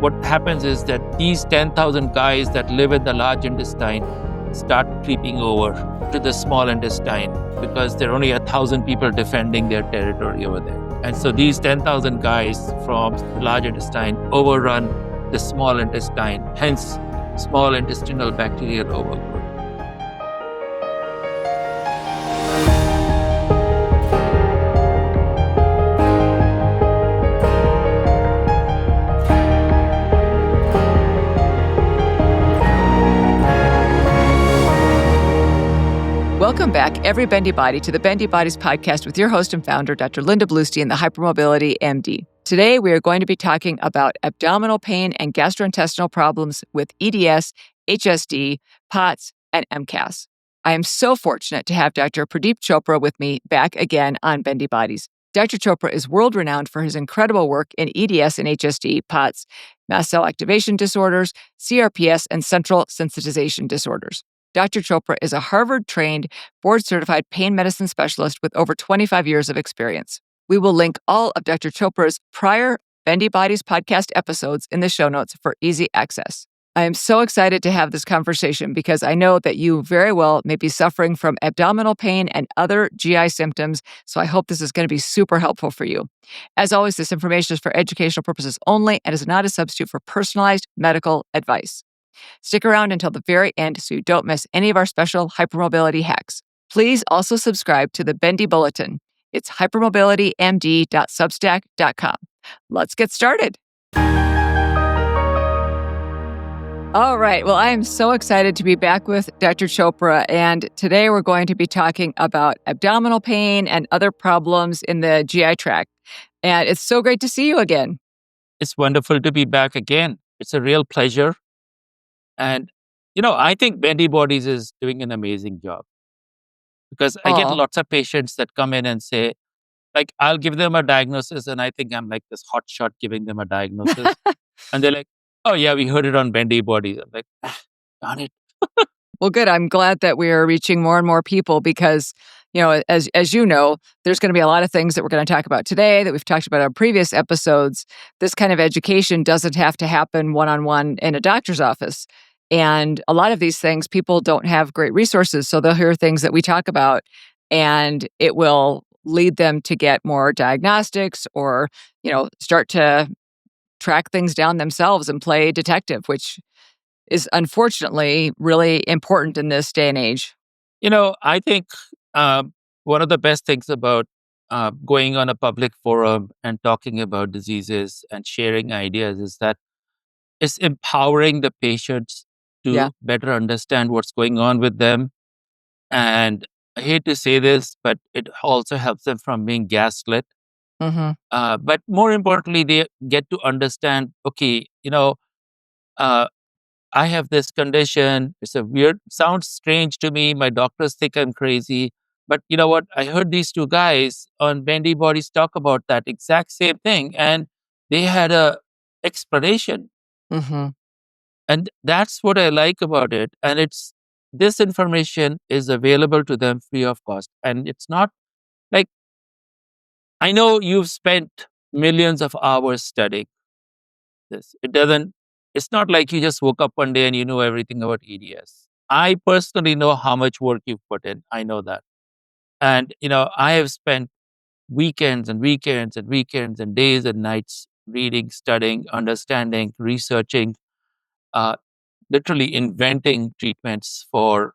what happens is that these 10,000 guys that live in the large intestine start creeping over to the small intestine because there are only 1,000 people defending their territory over there. And so these 10,000 guys from the large intestine overrun the small intestine, hence small intestinal bacterial overgrowth. Welcome back, every Bendy Body, to the Bendy Bodies Podcast with your host and founder, Dr. Linda Bluestein, the Hypermobility MD. Today, we are going to be talking about abdominal pain and gastrointestinal problems with EDS, HSD, POTS, and MCAS. I am so fortunate to have Dr. Pradeep Chopra with me back again on Bendy Bodies. Dr. Chopra is world-renowned for his incredible work in EDS and HSD, POTS, mast cell activation disorders, CRPS, and central sensitization disorders. Dr. Chopra is a Harvard-trained, board-certified pain medicine specialist with over 25 years of experience. We will link all of Dr. Chopra's prior Bendy Bodies podcast episodes in the show notes for easy access. I am so excited to have this conversation because I know that you very well may be suffering from abdominal pain and other GI symptoms, so I hope this is going to be super helpful for you. As always, this information is for educational purposes only and is not a substitute for personalized medical advice. Stick around until the very end so you don't miss any of our special hypermobility hacks. Please also subscribe to the Bendy Bulletin. It's hypermobilitymd.substack.com. Let's get started. All right. Well, I am so excited to be back with Dr. Chopra, and today we're going to be talking about abdominal pain and other problems in the GI tract. And it's so great to see you again. It's wonderful to be back again. It's a real pleasure. And, I think Bendy Bodies is doing an amazing job because I get lots of patients that come in and say, like, I'll give them a diagnosis and I think I'm like this hot shot giving them a diagnosis. And they're like, oh yeah, we heard it on Bendy Bodies. I'm like, darn it. Well, good. I'm glad that we are reaching more and more people because, as you know, there's going to be a lot of things that we're going to talk about today that we've talked about on previous episodes. This kind of education doesn't have to happen one-on-one in a doctor's office. And a lot of these things, people don't have great resources. So they'll hear things that we talk about and it will lead them to get more diagnostics or, start to track things down themselves and play detective, which is unfortunately really important in this day and age. I think one of the best things about going on a public forum and talking about diseases and sharing ideas is that it's empowering the patients to better understand what's going on with them. And I hate to say this, but it also helps them from being gaslit. Mm-hmm. But more importantly, they get to understand, okay, I have this condition. It's sounds strange to me. My doctors think I'm crazy. But you know what? I heard these two guys on Bendy Bodies talk about that exact same thing. And they had a explanation. Mm-hmm. And that's what I like about it. And this information is available to them free of cost. And it's not like, I know you've spent millions of hours studying this. It's not like you just woke up one day and you know everything about EDS. I personally know how much work you've put in. I know that. And, I have spent weekends and weekends and weekends and days and nights reading, studying, understanding, researching, literally inventing treatments for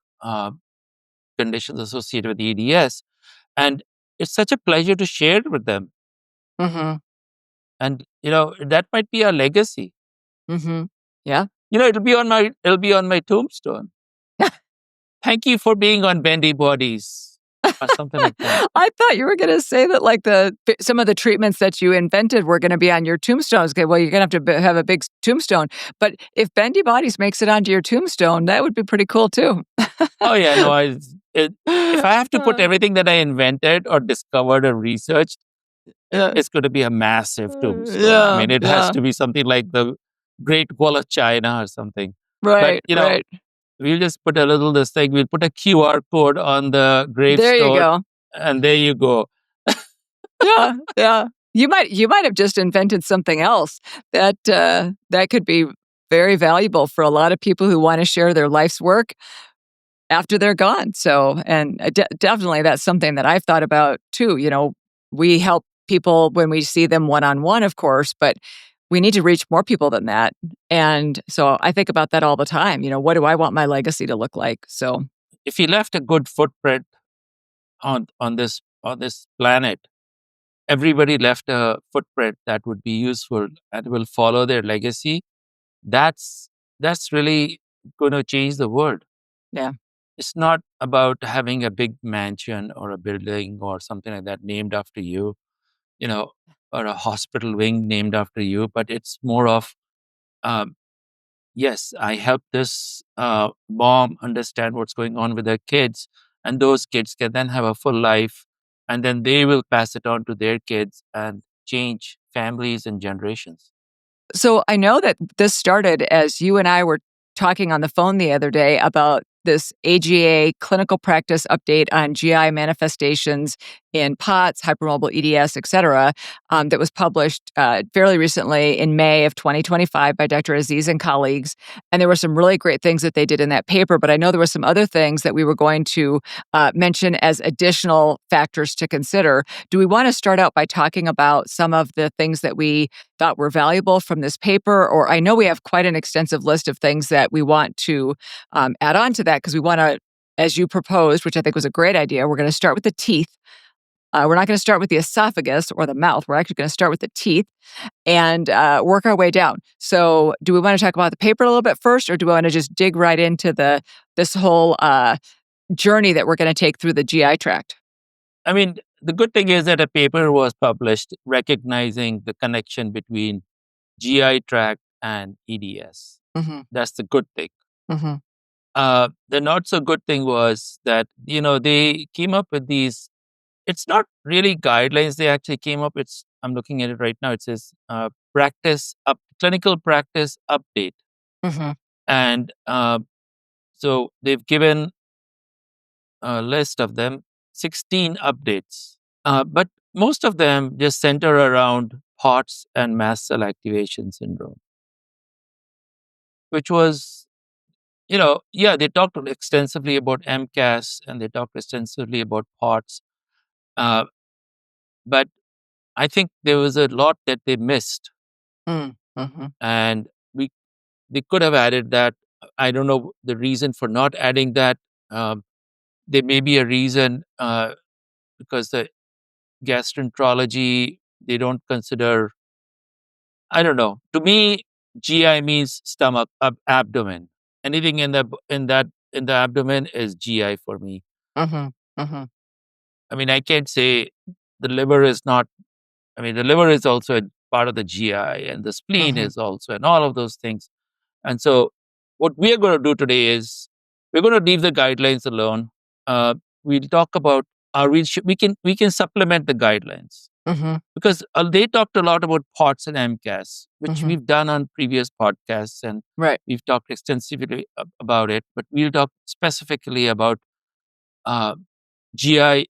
conditions associated with EDS. And it's such a pleasure to share it with them. Mm-hmm. And, that might be a legacy. Mm-hmm. Yeah. It'll be on my tombstone. Thank you for being on Bendy Bodies or something like that. I thought you were going to say that like some of the treatments that you invented were going to be on your tombstones. Okay, well, you're going to have a big tombstone. But if Bendy Bodies makes it onto your tombstone, that would be pretty cool too. Oh yeah, no. If I have to put everything that I invented or discovered or researched, it's going to be a massive tombstone. Yeah, I mean, it has to be something like the Great Wall of China or something. Right. But, right. We'll just put we'll put a QR code on the gravestone. There you go. And there you go. Yeah. You might have just invented something else that that could be very valuable for a lot of people who want to share their life's work after they're gone. So, and definitely that's something that I've thought about too. We help people when we see them one-on-one, of course, but we need to reach more people than that. And so I think about that all the time. What do I want my legacy to look like? So, If you left a good footprint on this planet, everybody left a footprint that would be useful and will follow their legacy. That's really going to change the world. yeah. It's not about having a big mansion or a building or something like that named after you, you know, or a hospital wing named after you, but it's more of, um, yes, I help this mom understand what's going on with their kids, and those kids can then have a full life, and then they will pass it on to their kids and change families and generations. So I know that this started as you and I were talking on the phone the other day about this AGA clinical practice update on GI manifestations in POTS, hypermobile EDS, et cetera, that was published fairly recently in May of 2025 by Dr. Aziz and colleagues. And there were some really great things that they did in that paper, but I know there were some other things that we were going to mention as additional factors to consider. Do we want to start out by talking about some of the things that we thought were valuable from this paper? Or I know we have quite an extensive list of things that we want to add on to that because we want to, as you proposed, which I think was a great idea, we're going to start with the teeth. We're not going to start with the esophagus or the mouth. We're actually going to start with the teeth and work our way down. So do we want to talk about the paper a little bit first, or do we want to just dig right into this whole journey that we're going to take through the GI tract? I mean, the good thing is that a paper was published recognizing the connection between GI tract and EDS. Mm-hmm. That's the good thing. Mm-hmm. The not so good thing was that, they came up with these. It's not really guidelines they actually came up. I'm looking at it right now. It says clinical practice update. Mm-hmm. And so they've given a list of them, 16 updates. But most of them just center around POTS and mast cell activation syndrome, which was, they talked extensively about MCAS and they talked extensively about POTS. Uh, but I think there was a lot that they missed, Mm-hmm. and they could have added that. I don't know the reason for not adding that. There may be a reason because the gastroenterology, they don't consider. I don't know. To me, GI means stomach, abdomen. Anything in the abdomen is GI for me. Mm-hmm. Mm-hmm. I mean, I can't say the liver is not. I mean, the liver is also a part of the GI, and the spleen Mm-hmm. is also, and all of those things. And so, what we are going to do today is we're going to leave the guidelines alone. We'll talk about we can supplement the guidelines Mm-hmm. because they talked a lot about POTS and MCAS, which Mm-hmm. we've done on previous podcasts, and Right. we've talked extensively about it. But we'll talk specifically about uh, GI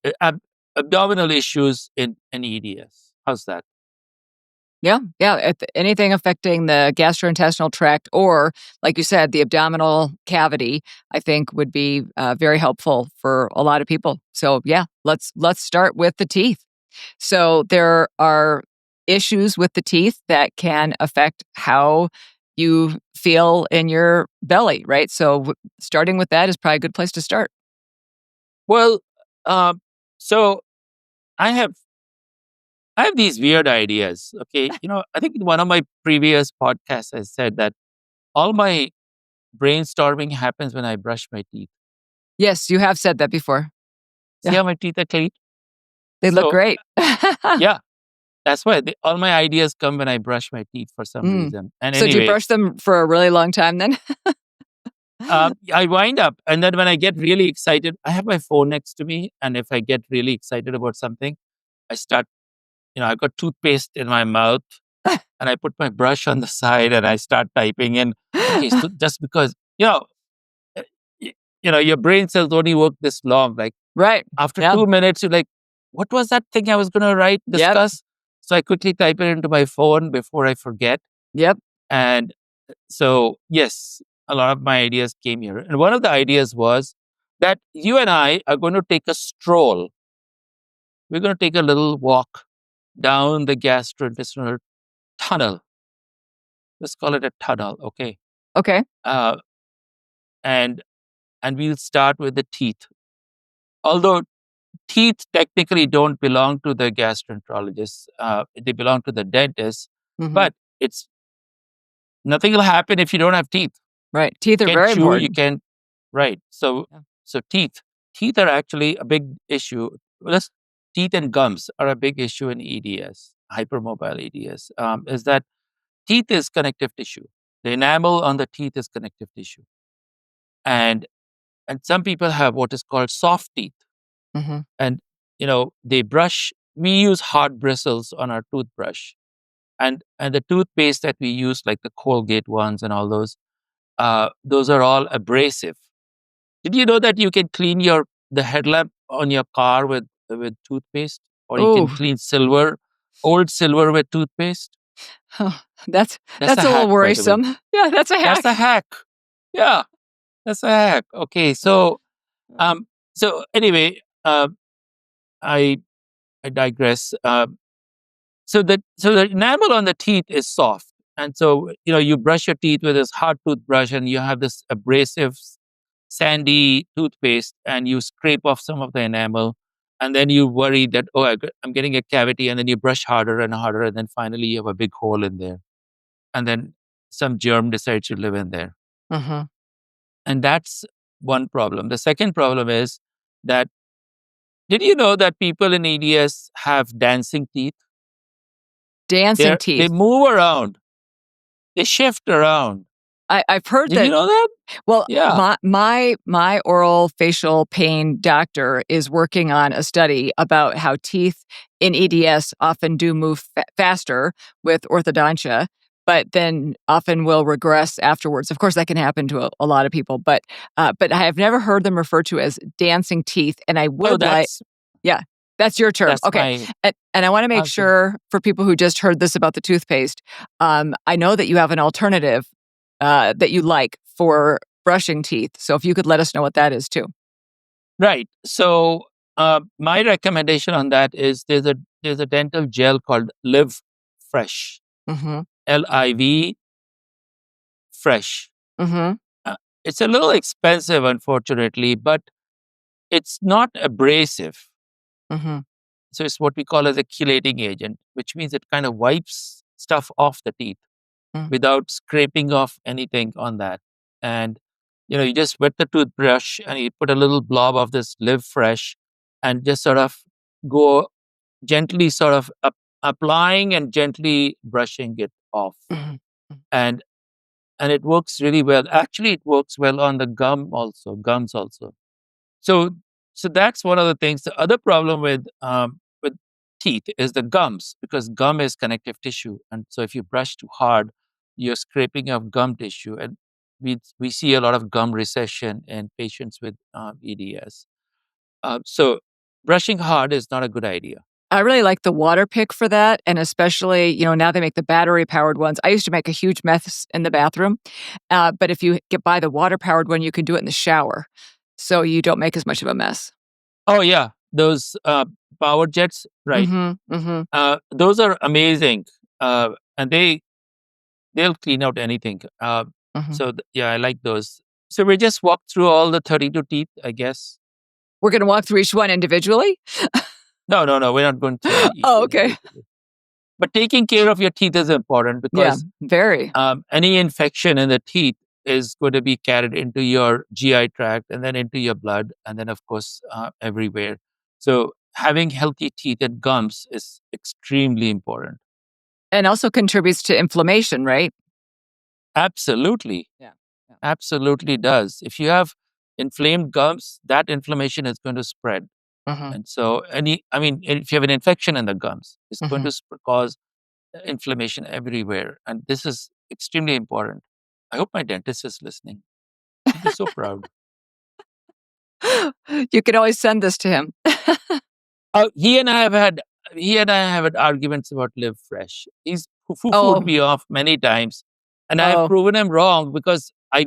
abdominal issues in EDS. How's that? Yeah, yeah. Anything affecting the gastrointestinal tract, or like you said, the abdominal cavity, I think would be very helpful for a lot of people. So yeah, let's start with the teeth. So there are issues with the teeth that can affect how you feel in your belly, right? So starting with that is probably a good place to start. Well, so I have I have these weird ideas. Okay, I think in one of my previous podcasts I said that all my brainstorming happens when I brush my teeth. Yes, you have said that before. See Yeah, how my teeth are clean? they look So great. yeah, that's why all my ideas come when I brush my teeth for some Mm. reason. And So do you anyway, brush them for a really long time then? I wind up, and then when I get really excited, I have my phone next to me, and if I get really excited about something, I start. I've got toothpaste in my mouth, and I put my brush on the side, and I start typing in. Okay, so just because uh, your brain cells only work this long. Like Right. after Yeah. 2 minutes, you're like, "What was that thing I was going to write, Yep. discuss?" So I quickly type it into my phone before I forget. Yep. And so, yes, a lot of my ideas came here. And one of the ideas was that you and I are going to take a stroll. We're going to take a little walk down the gastrointestinal tunnel. Let's call it a tunnel, okay? Okay. Uh, and we'll start with the teeth. Although teeth technically don't belong to the gastroenterologist, they belong to the dentist. Mhm. But it's nothing will happen if you don't have teeth. Right. Teeth You are can't very chew, you important. can't. Right. So, Yeah. so teeth are actually a big issue. Teeth and gums are a big issue in EDS, hypermobile EDS. Is that teeth is connective tissue. The enamel on the teeth is connective tissue, and some people have what is called soft teeth, Mhm. and they brush. We use hard bristles on our toothbrush, and the toothpaste that we use, like the Colgate ones and all those are all abrasive. Did you know that you can clean the headlamp on your car with toothpaste, or you can Oh, clean old silver with toothpaste? that's That's that's a a little hack, by the way. worrisome. Yeah, that's a That's a hack. hack. Yeah, that's a hack. Okay, um, so anyway, I I digress. So the enamel on the teeth is soft, and so you brush your teeth with this hard toothbrush, and you have this abrasive, sandy toothpaste, and you scrape off some of the enamel, and then you worry that I'm getting a cavity, and then you brush harder and harder, and then finally you have a big hole in there, and then some germ decides to live in there, Mhm. and that's one problem. The second problem is that did you know that people in EDS have dancing teeth? Dancing They teeth. move around. They shift around. I've heard Did you that. know that? Well, Yeah. my oral facial pain doctor is working on a study about how teeth in EDS often do move faster with orthodontia, but then often will regress afterwards. Of course, that can happen to a lot of people, but I have never heard them referred to as dancing teeth, and I Oh, would like, yeah, that's your term. that's Okay, my and I want to make okay. sure for people who just heard this about the toothpaste, I know that you have an alternative that you like for brushing teeth. So if you could let us know what that is too. Right. So my recommendation on that is there's a dental gel called Live Fresh. Mhm. LIV Fresh. Mhm. Uh, it's a little expensive, unfortunately, but it's not abrasive. Mhm. So it's what we call as a chelating agent, which means it kind of wipes stuff off the teeth Mm. without scraping off anything on that. And you just wet the toothbrush and you put a little blob of this Live Fresh and just sort of go gently sort of applying and gently brushing it off. Mhm. Mm. And it works really well. Actually, it works well on the gums also. So that's one of the things. The other problem with teeth is the gums, because gum is connective tissue, and so if you brush too hard, you're scraping up gum tissue, and we see a lot of gum recession in patients with EDS. So brushing hard is not a good idea. I really like the water pick for that, and especially, now they make the battery-powered ones. I used to make a huge mess in the bathroom, but if you buy the water-powered one, you can do it in the shower, so you don't make as much of a mess. Oh yeah, those power jets, right? Mhm. Mhm. Those are amazing, and they'll clean out anything. Mhm. Yeah, I like those. So we just walk through all the 32 teeth, I guess. We're gonna walk through each one individually? No, no, no, we're not going through each Oh, one okay. individually. But taking care of your teeth is important Yeah, because very. any infection in the teeth is going to be carried into your GI tract and then into your blood and then, of course, everywhere. So having healthy teeth and gums is extremely important. And also contributes to inflammation, right? Absolutely. Yeah. Yeah. Absolutely does. If you have inflamed gums, that inflammation is going to spread. Mhm. And so, if you have an infection in the gums, it's going Mhm. to cause inflammation everywhere. And this is extremely important. I hope my dentist is listening. He'd be so proud. You could always send this to him. He and I have had he and I have had arguments about Live Fresh. He's foo-fooed Oh, me off many times, and I have oh, proven him wrong because I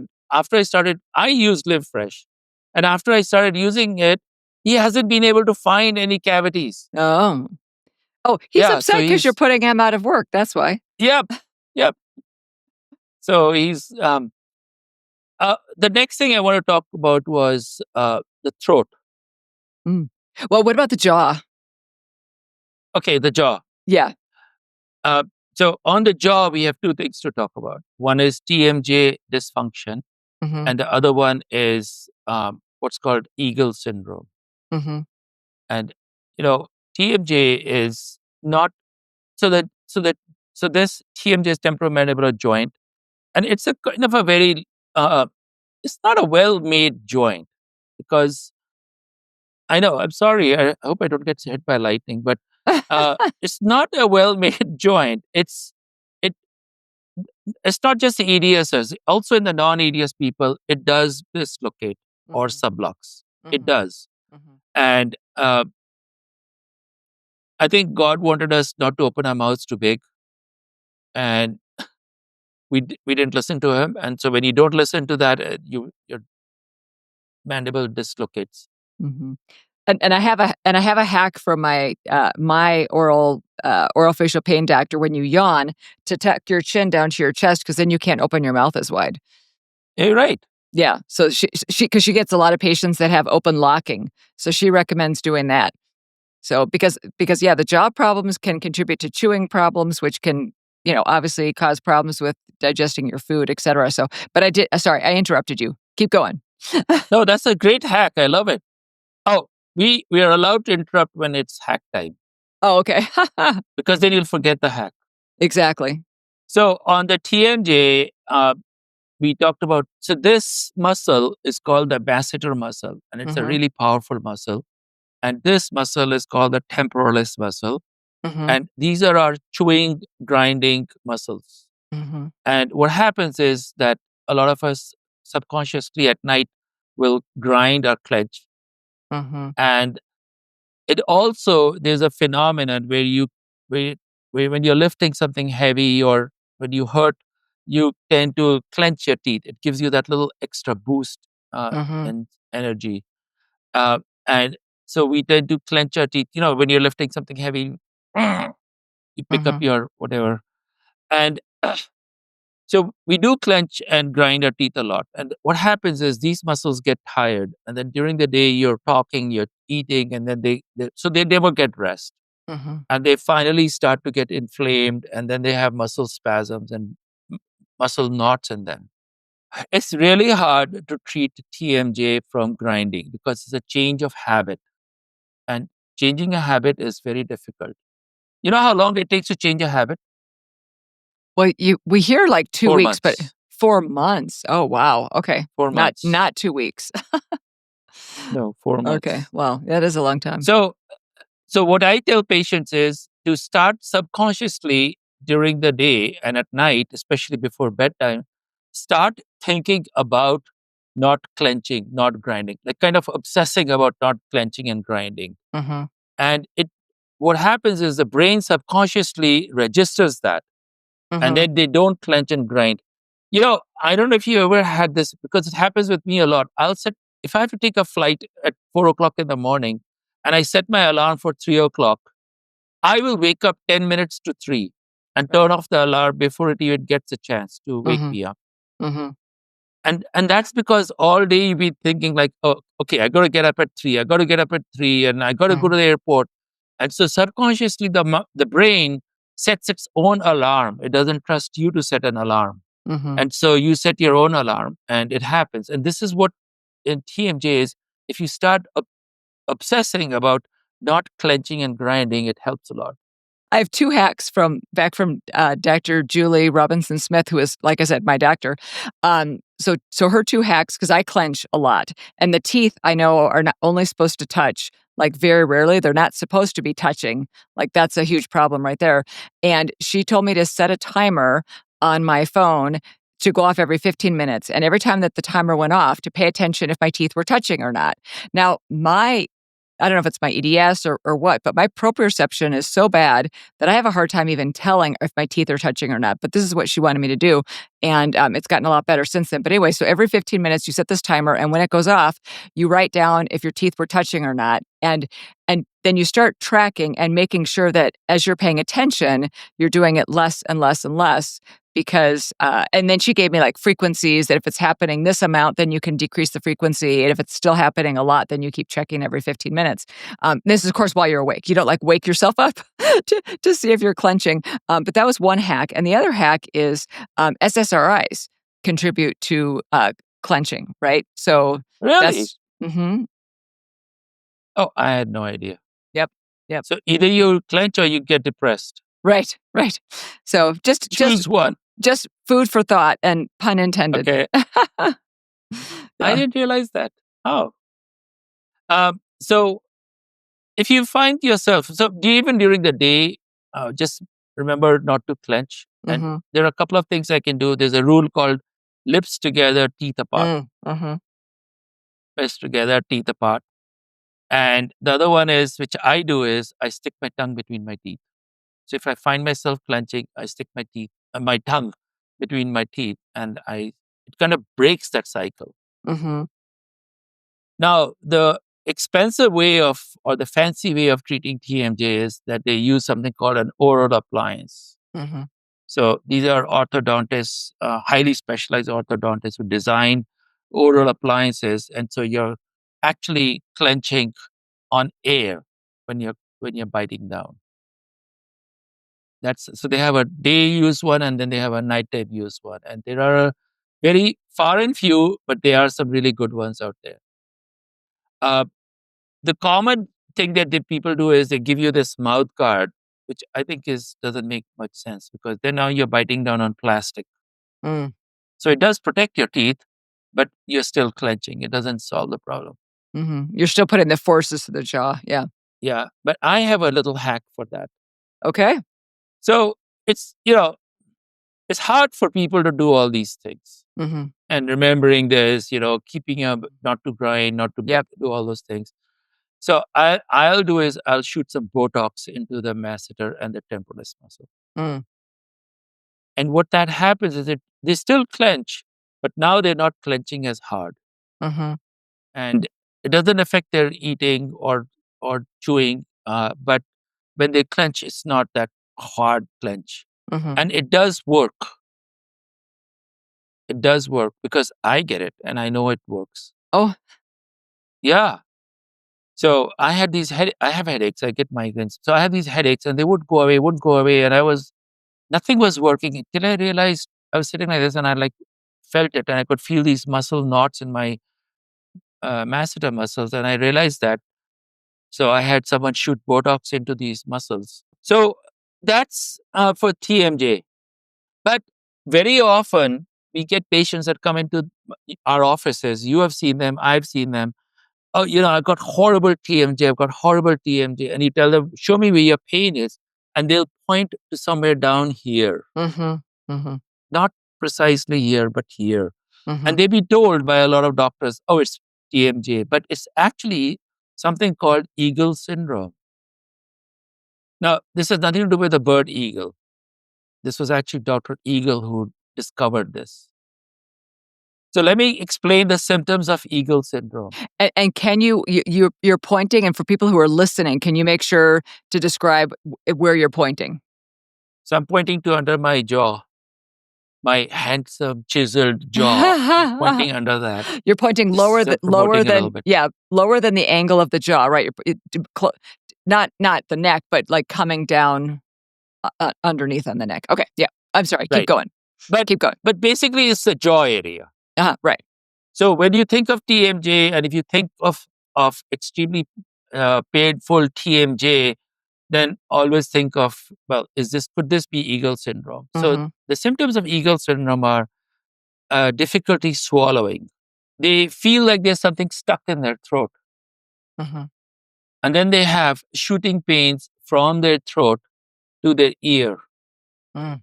used Live Fresh, and after I started using it, he hasn't been able to find any cavities. oh. Oh, he's Yeah, upset so because you're putting him out of work. That's why. yep, yep. So he's the next thing I want to talk about was the throat. Mm. Well, what about the jaw? Okay, the jaw. Yeah. Uh, so on the jaw, we have two things to talk about. One is TMJ dysfunction, Mm-hmm. and the other one is what's called Eagle syndrome. Mm-hmm. And TMJ is not so that so that so this TMJ is temporomandibular joint, and it's a kind of a very it's not a well-made joint because I know, I'm sorry, I hope I don't get hit by lightning, but it's not a well-made joint. It it's not just the EDSs. Also in the non-EDS people, it does dislocate or sublux. It does. And I think God wanted us not to open our mouths too big, and we didn't listen to him. And so when you don't listen to that, your mandible dislocates. Mm-hmm. And I have a hack from my my orofacial pain doctor. When you yawn, to tuck your chin down to your chest, because then you can't open your mouth as wide. You're right. Yeah. So she because she gets a lot of patients that have open locking, so she recommends doing that. So because yeah, the jaw problems can contribute to chewing problems, which can obviously cause problems with digesting your food, etc. So, but sorry, I interrupted you. Keep going. No, that's a great hack. I love it. Oh, we are allowed to interrupt when it's hack time Oh, okay. because then you'll forget the hack. Exactly. So on the TMJ, we talked about, so this muscle is called the masseter muscle, and it's a really powerful muscle. And this muscle is called the temporalis muscle. And these are our chewing, grinding muscles. And what happens is that a lot of us subconsciously at night will grind or clench. And it also, there's a phenomenon where where when you're lifting something heavy or when you hurt, you tend to clench your teeth. It gives you that little extra boost and energy. Uh, and so we tend to clench our teeth. When you're lifting something heavy, you pick up your whatever. And so we do clench and grind our teeth a lot. And what happens is these muscles get tired. And then during the day, you're talking, you're eating, and then they never get rest. And they finally start to get inflamed. And then they have muscle spasms and muscle knots in them. It's really hard to treat TMJ from grinding because it's a change of habit. And changing a habit is very difficult. You know how long it takes to change a habit? Well, we hear like 2 4 weeks, but months. 4 months. Oh, wow. Okay. 4 months. Not 2 weeks. No, 4 months. Okay. Wow. That is a long time. So what I tell patients is to start subconsciously during the day and at night, especially before bedtime, start thinking about not clenching, not grinding, like kind of obsessing about not clenching and grinding. And what happens is the brain subconsciously registers that, and then they don't clench and grind. I don't know if you ever had this because it happens with me a lot. If I have to take a flight at 4 o'clock in the morning and I set my alarm for 3 o'clock, I will wake up 10 minutes to 3 and turn off the alarm before it even gets a chance to wake me up. And that's because all day you've been thinking like, oh, okay, I got to get up at 3. I got to get up at 3 and I got to go to the airport. And so subconsciously the brain sets its own alarm. It doesn't trust you to set an alarm. And so you set your own alarm and it happens. And this is what in TMJ is, if you start obsessing about not clenching and grinding, it helps a lot. I have 2 hacks from Dr. Julie Robinson Smith, who is, like I said, my doctor. So her 2 hacks, because I clench a lot, and the teeth I know are not only supposed to touch, like very rarely. They're not supposed to be touching. Like that's a huge problem right there. And she told me to set a timer on my phone to go off every 15 minutes. And every time that the timer went off, to pay attention if my teeth were touching or not. Now, my I don't know if it's my EDS or what, but my proprioception is so bad that I have a hard time even telling if my teeth are touching or not. But this is what she wanted me to do. And it's gotten a lot better since then. But anyway, so every 15 minutes, you set this timer. And when it goes off, you write down if your teeth were touching or not. And then you start tracking and making sure that as you're paying attention, you're doing it less and less and less because, and then she gave me like frequencies that if it's happening this amount, then you can decrease the frequency. And if it's still happening a lot, then you keep checking every 15 minutes. This is, of course, while you're awake. You don't like wake yourself up to see if you're clenching. But that was one hack. And the other hack is SSRIs contribute to clenching, right? So Really? that's, mm-hmm. Oh, I had no idea. Yep. So either you clench or you get depressed. Right. So Choose one. Just food for thought and pun intended. Okay. Yeah. I didn't realize that. Oh. So if you find yourself, even during the day, just remember not to clench. And Mm-hmm. there are a couple of things I can do. There's a rule called lips together, teeth apart. Mm-hmm. Lips together, teeth apart. And the other one is, which I do, is I stick my tongue between my teeth. So if I find myself clenching, I stick my tongue between my teeth, and it kind of breaks that cycle. Mm-hmm. Now, the expensive way or the fancy way of treating TMJ is that they use something called an oral appliance. Mm-hmm. So these are orthodontists, highly specialized orthodontists who design oral appliances, and so you're actually clenching on air when you're biting down. So they have a day use one, and then they have a nighttime use one, and there are very far and few, but there are some really good ones out there. The common thing that the people do is they give you this mouth guard, which I think doesn't make much sense because then now you're biting down on plastic. Mm. So it does protect your teeth, but you're still clenching. It doesn't solve the problem. Mm-hmm. You're still putting the forces to the jaw. Yeah. Yeah, but I have a little hack for that. Okay. So it's hard for people to do all these things. Mm-hmm. And remembering this, keeping not to grind, not to do all those things. So I'll do is I'll shoot some Botox into the masseter and the temporalis muscle. Mm. And what that happens is they still clench, but now they're not clenching as hard. Mm-hmm. And it doesn't affect their eating or chewing, but when they clench, it's not that hard clench. Mm-hmm. And it does work. It does work because I get it and I know it works. Oh. Yeah. So I have headaches. I get migraines. So I have these headaches and they wouldn't go away. And nothing was working until I realized I was sitting like this and I felt it and I could feel these muscle knots in my masseter muscles. And I realized that. So I had someone shoot Botox into these muscles. So that's for TMJ. But very often we get patients that come into our offices. You have seen them. I've seen them. Oh, I've got horrible TMJ. I've got horrible TMJ. And you tell them, show me where your pain is. And they'll point to somewhere down here. Mm-hmm. Mm-hmm. Not precisely here, but here. Mm-hmm. And they'll be told by a lot of doctors, oh, it's TMJ. But it's actually something called Eagle syndrome. Now, this has nothing to do with the bird eagle. This was actually Dr. Eagle who discovered this. So let me explain the symptoms of Eagle syndrome. And can you're pointing, and for people who are listening, can you make sure to describe where you're pointing? So I'm pointing to under my jaw, my handsome chiseled jaw. I'm pointing under that. You're pointing lower than the angle of the jaw, right? Not the neck, but like coming down underneath on the neck. Okay, yeah. I'm sorry. Keep going. Keep going. But basically, it's the jaw area. Right. So when you think of TMJ, and if you think of extremely painful TMJ, then always think of, well, could this be Eagle syndrome? Mm-hmm. So the symptoms of Eagle syndrome are difficulty swallowing. They feel like there's something stuck in their throat. Mm-hmm. And then they have shooting pains from their throat to their ear. Mm.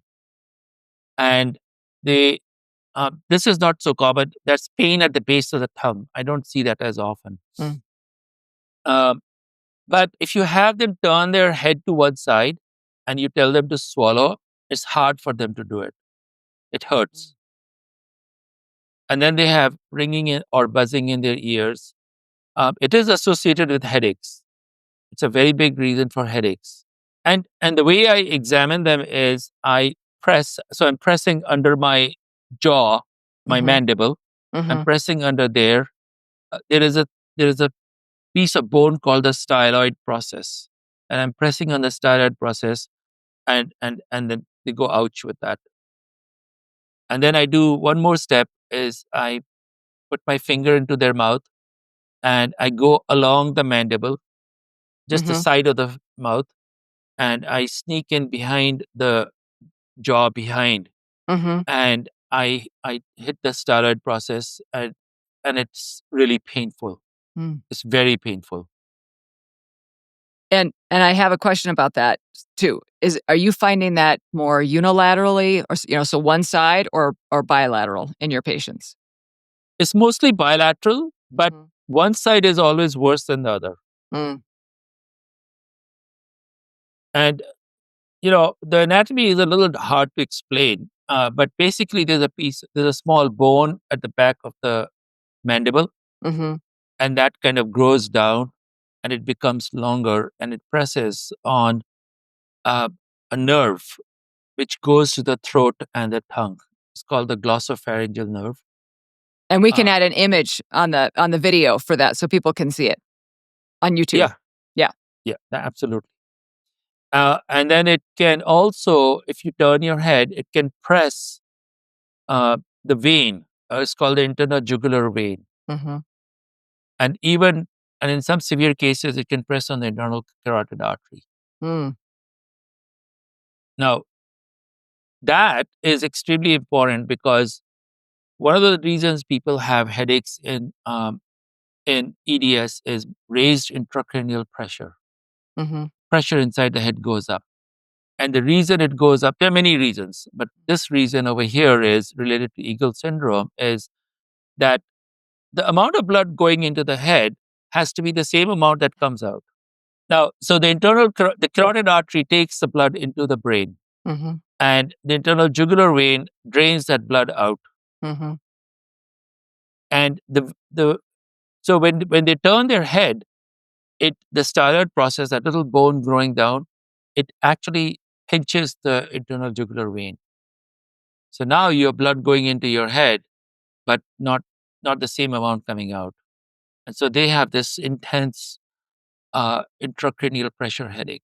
And this is not so common. That's pain at the base of the tongue. I don't see that as often. Mm. But if you have them turn their head to one side and you tell them to swallow, it's hard for them to do it. It hurts. And then they have ringing in or buzzing in their ears. It is associated with headaches. It's a very big reason for headaches. And the way I examine them is I press. So I'm pressing under my jaw, my mandible. I'm pressing under there. There is a piece of bone called the styloid process, and I'm pressing on the styloid process, and then they go ouch with that. And then I do one more step is I put my finger into their mouth and I go along the mandible, just the side of the mouth, and I sneak in behind the jaw behind, and I hit the styloid process, and it's really painful. It's very painful. And I have a question about that too. Are you finding that more unilaterally, or so one side, or bilateral in your patients? It's mostly bilateral, but one side is always worse than the other. And the anatomy is a little hard to explain, but basically there's a small bone at the back of the mandible, and that kind of grows down, and it becomes longer, and it presses on a nerve which goes to the throat and the tongue. It's called the glossopharyngeal nerve. And we can add an image on the video for that so people can see it on YouTube. Yeah, absolutely. And then it can also, if you turn your head, it can press the vein. It's called the internal jugular vein. And in some severe cases, it can press on the internal carotid artery. Now, that is extremely important because one of the reasons people have headaches in EDS is raised intracranial pressure. Pressure inside the head goes up. And the reason it goes up, there are many reasons, but this reason over here is related to Ehlers syndrome, is that the amount of blood going into the head has to be the same amount that comes out. Now, so the carotid artery takes the blood into the brain, and the internal jugular vein drains that blood out. And so when they turn their head, the styloid process, that little bone growing down, it actually pinches the internal jugular vein. So now you have blood going into your head, but not the same amount coming out. And so they have this intense intracranial pressure headache.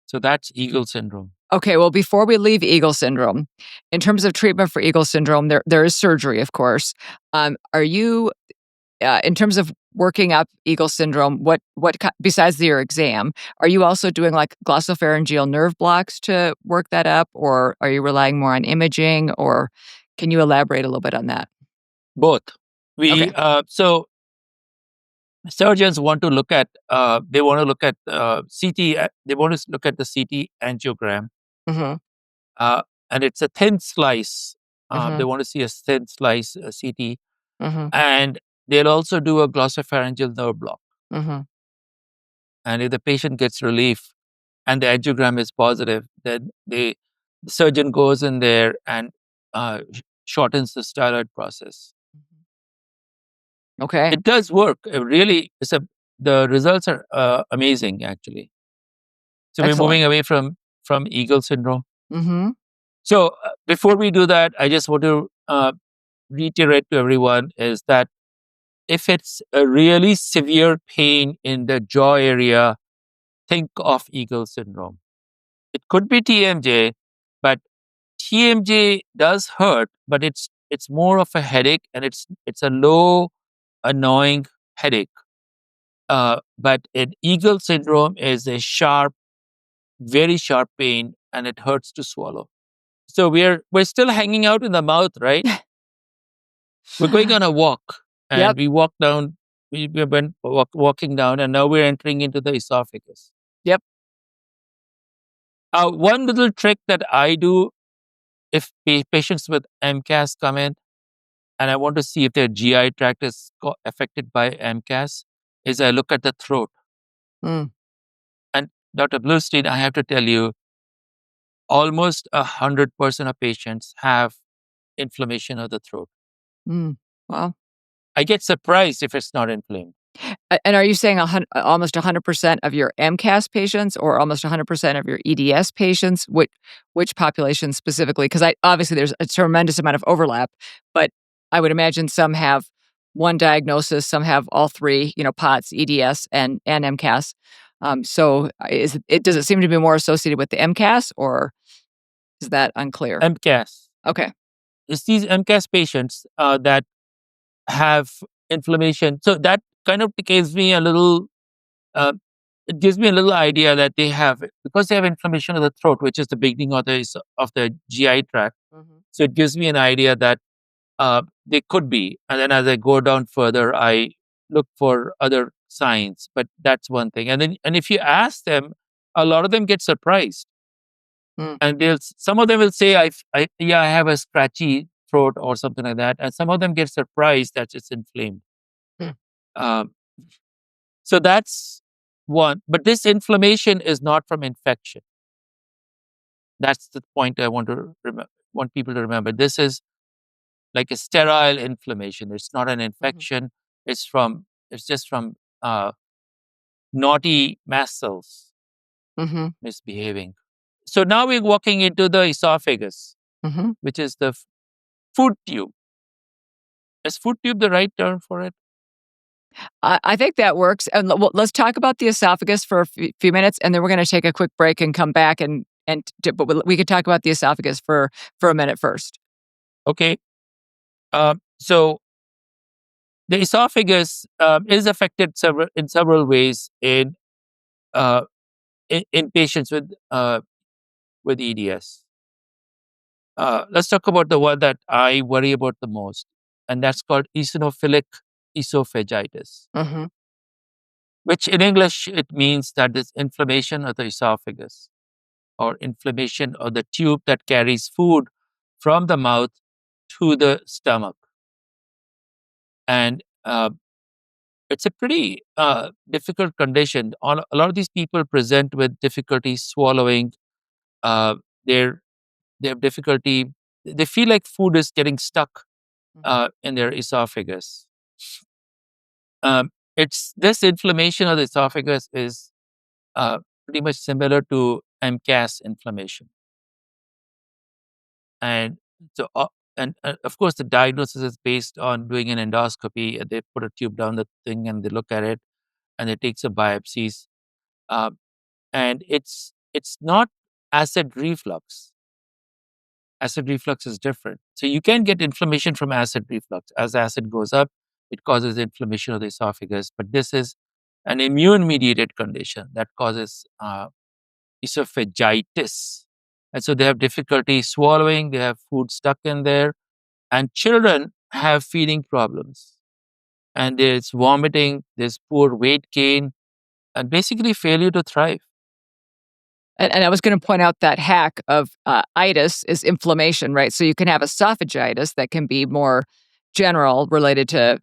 So that's Ehlers syndrome. Okay, well, before we leave Ehlers syndrome, in terms of treatment for Ehlers syndrome, there is surgery, of course. Are you, in terms of working up Ehlers syndrome, what besides your exam, are you also doing like glossopharyngeal nerve blocks to work that up, or are you relying more on imaging, or can you elaborate a little bit on that? Both. Okay. So surgeons want to look at CT. They want to look at the CT angiogram, and it's a thin slice. They want to see a thin slice CT, and they'll also do a glossopharyngeal nerve block. And if the patient gets relief and the angiogram is positive, then the surgeon goes in there and shortens the styloid process. Okay. It does work. The results are amazing, actually. So Excellent. We're moving away from Ehlers syndrome. So before we do that, I just want to reiterate to everyone is that if it's a really severe pain in the jaw area, think of Ehlers syndrome. It could be TMJ, but TMJ does hurt, but it's more of a headache, and it's a low, annoying headache. But an Ehlers syndrome is a sharp, very sharp pain, and it hurts to swallow. So we're still hanging out in the mouth, right? We're going on a walk, and we walk down. We went walking down, and now we're entering into the esophagus. Yep. One little trick that I do, if patients with MCAS come in, and I want to see if their GI tract is affected by MCAS, is I look at the throat. Dr. Bluestein, I have to tell you, almost 100% of patients have inflammation of the throat. Wow. I get surprised if it's not inflamed. And are you saying almost 100% of your MCAS patients or almost 100% of your EDS patients? Which population specifically? Because obviously there's a tremendous amount of overlap, but I would imagine some have one diagnosis, some have all three, POTS, EDS, and MCAS. So does it seem to be more associated with the MCAS, or is that unclear? MCAS. Okay. It's these MCAS patients that have inflammation. So that kind of gives me a little uh, it gives me a little idea that they have, because they have inflammation of the throat, which is the beginning of the GI tract. So it gives me an idea that they could be. And then as I go down further, I look for other signs. But that's one thing. And if you ask them, a lot of them get surprised, and some of them will say, I have a scratchy throat or something like that, and some of them get surprised that it's inflamed. Um, so that's one. But this inflammation is not from infection. That's the point I want people to remember. This is like a sterile inflammation. It's not an infection. It's just from naughty mast cells misbehaving. So now we're walking into the esophagus, which is the food tube. Is food tube the right term for it? I think that works. And let's talk about the esophagus for a few minutes, and then we're going to take a quick break and come back but we could talk about the esophagus for a minute first. Okay. So the esophagus is affected in several ways in patients with EDS. Let's talk about the one that I worry about the most, and that's called eosinophilic esophagitis, which in English it means that there's inflammation of the esophagus, or inflammation of the tube that carries food from the mouth to the stomach. And it's a pretty difficult condition. A lot of these people present with difficulty swallowing. They have difficulty. They feel like food is getting stuck in their esophagus. It's this inflammation of the esophagus is pretty much similar to MCAS inflammation, and so and of course the diagnosis is based on doing an endoscopy. They put a tube down the thing and they look at it, and they take some biopsies, and it's not acid reflux. Acid reflux is different. So you can get inflammation from acid reflux. As acid goes up, it causes inflammation of the esophagus. But this is an immune-mediated condition that causes esophagitis. And so they have difficulty swallowing, they have food stuck in there. And children have feeding problems. And there's vomiting, there's poor weight gain, and basically failure to thrive. And I was going to point out that hack of itis is inflammation, right? So you can have esophagitis that can be more general, related to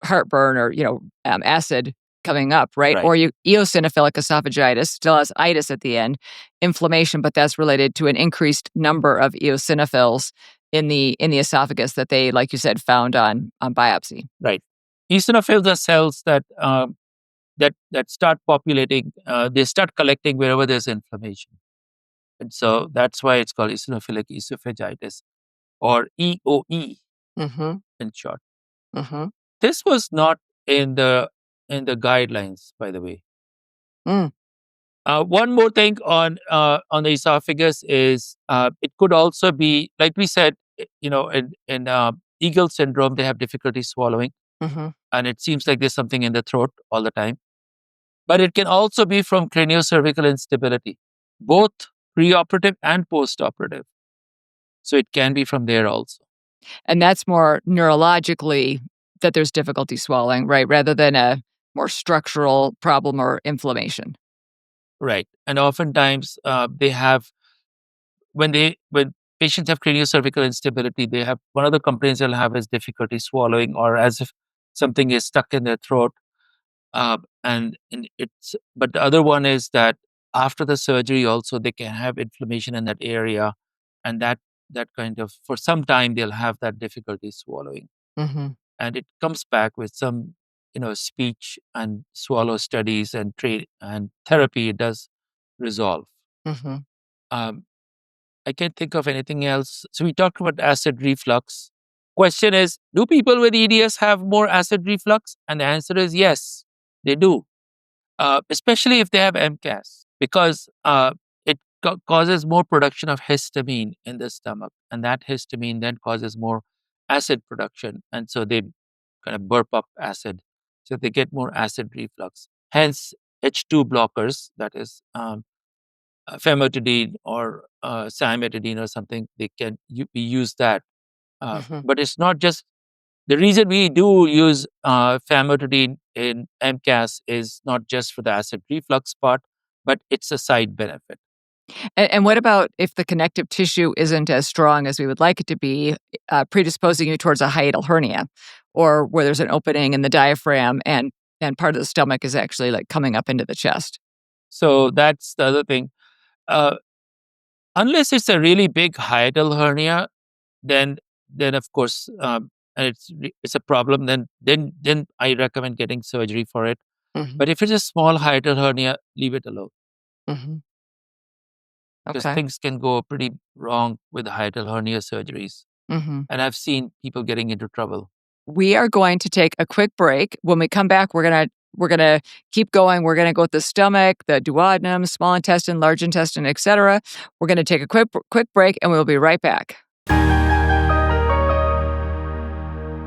heartburn or acid coming up, right? Or eosinophilic esophagitis still has itis at the end, inflammation, but that's related to an increased number of eosinophils in the esophagus that they, like you said, found on biopsy. Right. Eosinophils are cells that start populating. They start collecting wherever there's inflammation, and so that's why it's called eosinophilic esophagitis, or EOE in short. This was not in the guidelines, by the way. One more thing on the esophagus is it could also be, like we said, in Eagle syndrome, they have difficulty swallowing, and it seems like there's something in the throat all the time. But it can also be from craniocervical instability, both preoperative and postoperative. So it can be from there also. And that's more neurologically that there's difficulty swallowing, right? Rather than a more structural problem or inflammation. Right. And oftentimes they have, when patients have craniocervical instability, they have, one of the complaints they'll have is difficulty swallowing, or as if something is stuck in their throat. But the other one is that after the surgery also they can have inflammation in that area, and that kind of, for some time they'll have that difficulty swallowing, Mm-hmm. and it comes back with some speech and swallow studies and therapy. It does resolve. Mm-hmm. um, I can't think of anything else. So we talked about acid reflux. Question is, do people with EDS have more acid reflux? And the answer is yes, they do. Especially if they have MCAS, because it causes more production of histamine in the stomach, and that histamine then causes more acid production, and so they kind of burp up acid, so they get more acid reflux. Hence, H2 blockers, that is famotidine or cimetidine or something, they can we use that. Mm-hmm. But it's not just the reason we do use famotidine in MCAS is not just for the acid reflux part, but it's a side benefit. And what about if the connective tissue isn't as strong as we would like it to be, predisposing you towards a hiatal hernia, or where there's an opening in the diaphragm and part of the stomach is actually like coming up into the chest? So that's the other thing. Uh, unless it's a really big hiatal hernia, then of course, and it's a problem. Then I recommend getting surgery for it. Mm-hmm. But if it's a small hiatal hernia, leave it alone, Mm-hmm. because Okay. things can go pretty wrong with hiatal hernia surgeries. Mm-hmm. And I've seen people getting into trouble. We are going to take a quick break. When we come back, we're gonna keep going. We're gonna go with the stomach, the duodenum, small intestine, large intestine, etc. We're gonna take a quick break, and we'll be right back.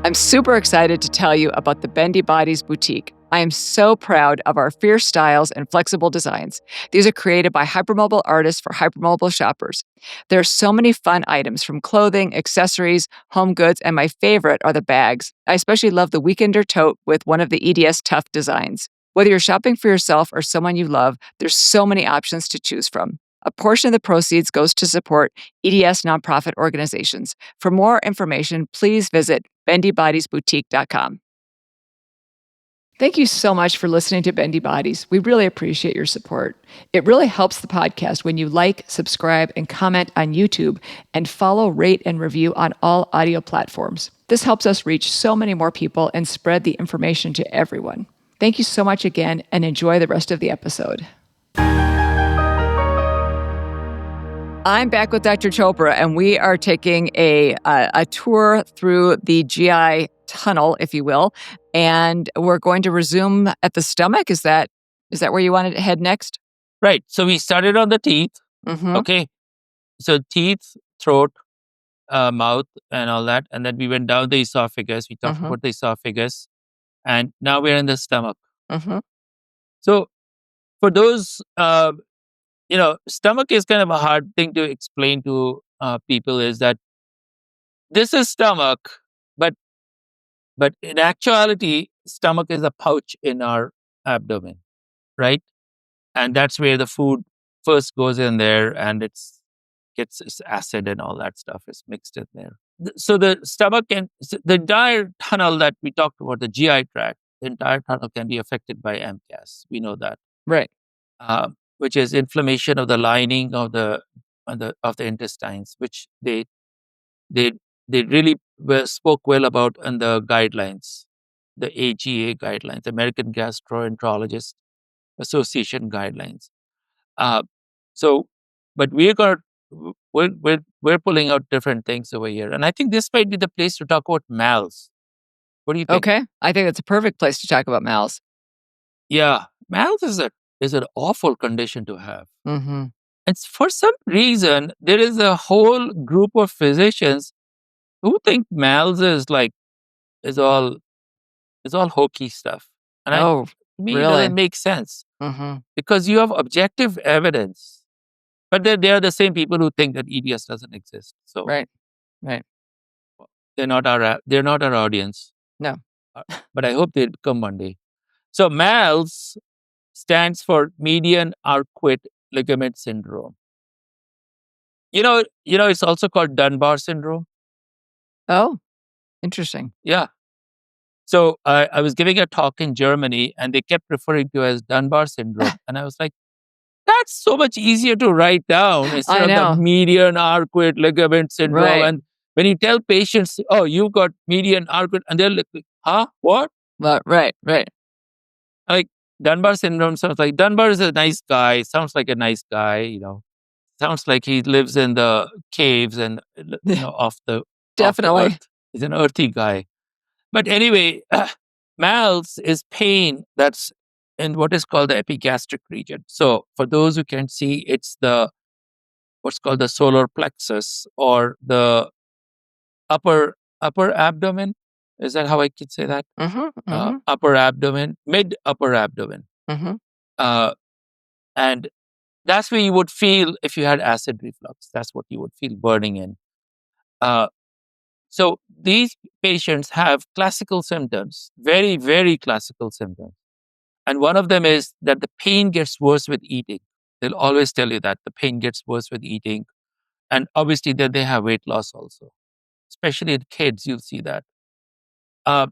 I'm super excited to tell you about the Bendy Bodies Boutique. I am so proud of our fierce styles and flexible designs. These are created by hypermobile artists for hypermobile shoppers. There are so many fun items, from clothing, accessories, home goods, and my favorite are the bags. I especially love the Weekender tote with one of the EDS Tough designs. Whether you're shopping for yourself or someone you love, there's so many options to choose from. A portion of the proceeds goes to support EDS nonprofit organizations. For more information, please visit bendybodiesboutique.com. Thank you so much for listening to Bendy Bodies. We really appreciate your support. It really helps the podcast when you like, subscribe, and comment on YouTube, and follow, rate, and review on all audio platforms. This helps us reach so many more people and spread the information to everyone. Thank you so much again, and enjoy the rest of the episode. I'm back with Dr. Chopra, and we are taking a tour through the GI tunnel, if you will, and we're going to resume at the stomach. Is that where you wanted to head next? Right. So we started on the teeth. Mm-hmm. Okay. So teeth, throat, mouth, and all that. And then we went down the esophagus. We talked Mm-hmm. about the esophagus. And now we're in the stomach. Mm-hmm. So for those, stomach is kind of a hard thing to explain to people, is that this is stomach, but in actuality, stomach is a pouch in our abdomen, right? And that's where the food first goes in there, and gets its acid and all that stuff is mixed in there. So the stomach the entire tunnel that we talked about, the GI tract, the entire tunnel can be affected by MCAS. We know that, Right. which is inflammation of the lining of the intestines, which they really spoke well about in the guidelines, the AGA guidelines, American Gastroenterologist Association guidelines. Uh, so, but we're pulling out different things over here, and I think this might be the place to talk about MALS. What do you think? Okay. I think that's a perfect place to talk about MALS. Yeah, MALS is an awful condition to have, Mm-hmm. and for some reason there is a whole group of physicians who think MALS is all hokey stuff, and Oh, to me it really? doesn't make sense, Mm-hmm. because you have objective evidence. But they are the same people who think that EDS doesn't exist. So Right. Right. they're not our audience. No. But I hope they come one day. So MALS stands for Median Arcuate Ligament Syndrome. It's also called Dunbar syndrome. Oh, interesting. Yeah. So I was giving a talk in Germany, and they kept referring to it as Dunbar syndrome, and I was like, That's so much easier to write down instead I of the know. median Arcuate Ligament Syndrome. Right. And when you tell patients, oh, you've got median Arcuate, and they're like, huh, what? Right. Like Dunbar syndrome sounds like Dunbar is a nice guy, sounds like a nice guy, sounds like he lives in the caves and off the Definitely. earth. He's an earthy guy. But anyway, MALS is pain that's in what is called the epigastric region. So for those who can see, it's the what's called the solar plexus or the upper abdomen. Is that how I could say that? Upper abdomen, mid upper abdomen. Uh, and that's where you would feel if you had acid reflux. That's what you would feel burning in. Uh, so these patients have classical symptoms, very, very classical symptoms. And one of them is that the pain gets worse with eating. They'll always tell you that the pain gets worse with eating. And obviously, then they have weight loss also. Especially in kids, you'll see that. Uh,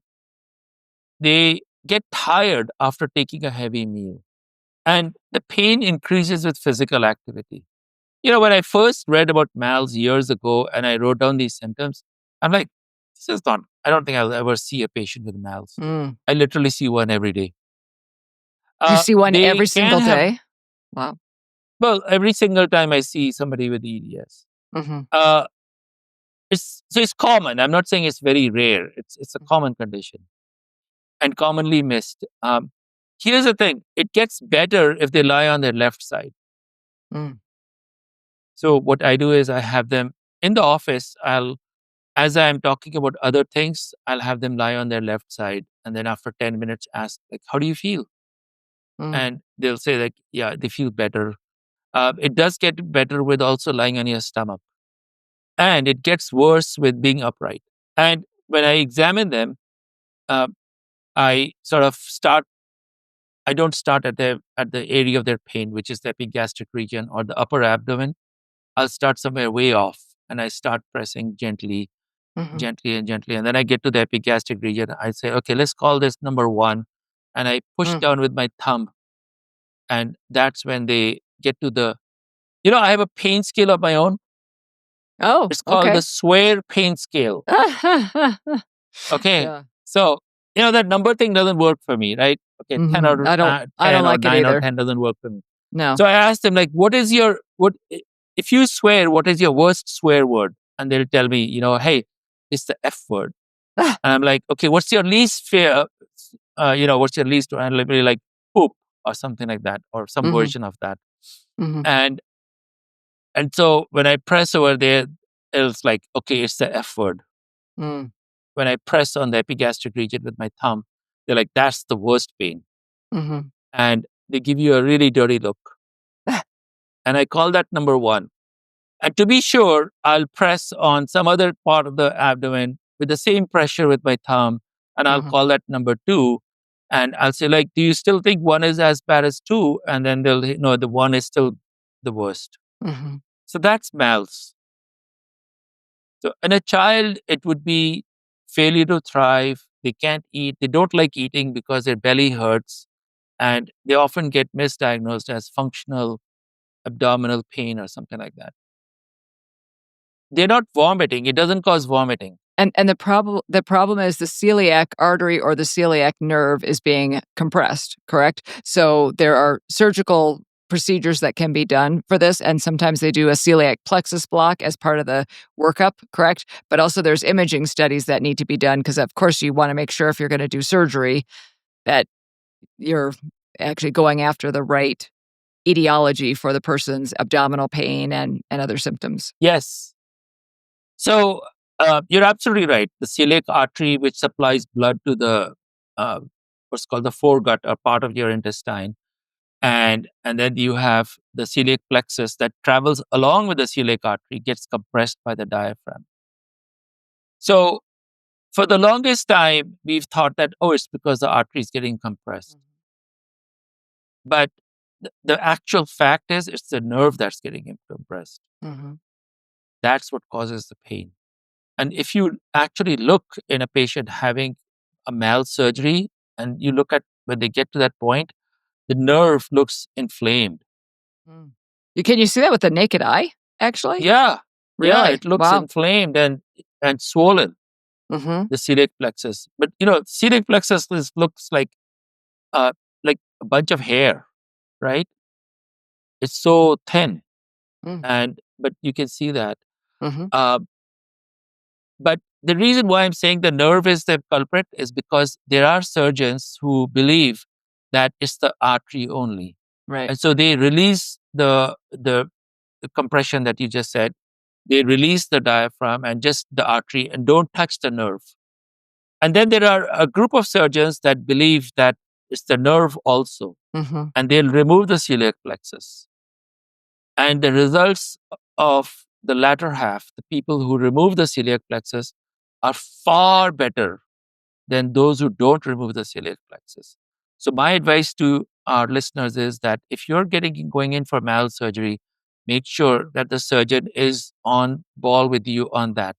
they get tired after taking a heavy meal. And the pain increases with physical activity. When I first read about MALS years ago and I wrote down these symptoms, I'm like, I don't think I'll ever see a patient with MALS. I literally see one every day. You see one They every can single have, day? Wow. well, every single time I see somebody with EDS. It's common. I'm not saying it's very rare. It's a common condition and commonly missed. Here's the thing: it gets better if they lie on their left side. So what I do is I have them in the office. As I'm talking about other things, I'll have them lie on their left side, and then after 10 minutes, ask like, "How do you feel?" And they'll say like, "Yeah, they feel better." It does get better with also lying on your stomach, and it gets worse with being upright. And when I examine them, uh, I sort of start. I don't start at the area of their pain, which is the epigastric region or the upper abdomen. I'll start somewhere way off, and I start pressing gently, gently, and gently, and then I get to the epigastric region. I say, okay, let's call this number 1, and I push down with my thumb, and that's when they get to the. I have a pain scale of my own. Oh, It's called okay. the Swear pain scale. Okay. Yeah. So, that number thing doesn't work for me, right? Okay, 10 or I 10 don't or like it 9 or either. 10 doesn't work for me. No. So I asked them, like, if you swear, what is your worst swear word? And they'll tell me, hey, it's the F word. And I'm like, okay, what's your least fear? What's your least, and they'll be like poop or something like that, or some version of that. And so when I press over there, it's like, okay, it's the F word. When I press on the epigastric region with my thumb, they're like, that's the worst pain. And they give you a really dirty look. And I call that number 1. And to be sure, I'll press on some other part of the abdomen with the same pressure with my thumb, and I'll call that number 2. And I'll say, like, do you still think 1 is as bad as 2? And then they'll, the 1 is still the worst. So that's MALS. So in a child, it would be failure to thrive. They can't eat. They don't like eating because their belly hurts. And they often get misdiagnosed as functional abdominal pain or something like that. They're not vomiting. It doesn't cause vomiting. And the problem is the celiac artery or the celiac nerve is being compressed, correct? So there are surgical procedures that can be done for this, and sometimes they do a celiac plexus block as part of the workup, correct? But also there's imaging studies that need to be done because of course you want to make sure if you're going to do surgery that you're actually going after the right etiology for the person's abdominal pain and other symptoms. Yes. So you're absolutely right. The celiac artery, which supplies blood to the what's called the foregut or part of your intestine, and then you have the celiac plexus that travels along with the celiac artery, gets compressed by the diaphragm. So for the longest time, we've thought that, it's because the artery is getting compressed. But the actual fact is it's the nerve that's getting compressed. That's what causes the pain. And if you actually look in a patient having a MALS surgery and you look at when they get to that point, the nerve looks inflamed. Mm. Can you see that with the naked eye, actually? Yeah, yeah, Really? it looks Wow. inflamed and swollen, Mm-hmm. the celiac plexus. But celiac plexus looks uh like a bunch of hair, right? It's so thin, and but you can see that. Mm-hmm. Uh, but the reason why I'm saying the nerve is the culprit is because there are surgeons who believe that it's the artery only, Right. and so they release the compression that you just said. They release the diaphragm and just the artery and don't touch the nerve. And then there are a group of surgeons that believe that it's the nerve also, Mm-hmm. and they'll remove the celiac plexus. And the results of the latter half, the people who remove the celiac plexus, are far better than those who don't remove the celiac plexus. So my advice to our listeners is that if you're going in for mal surgery, make sure that the surgeon is on ball with you on that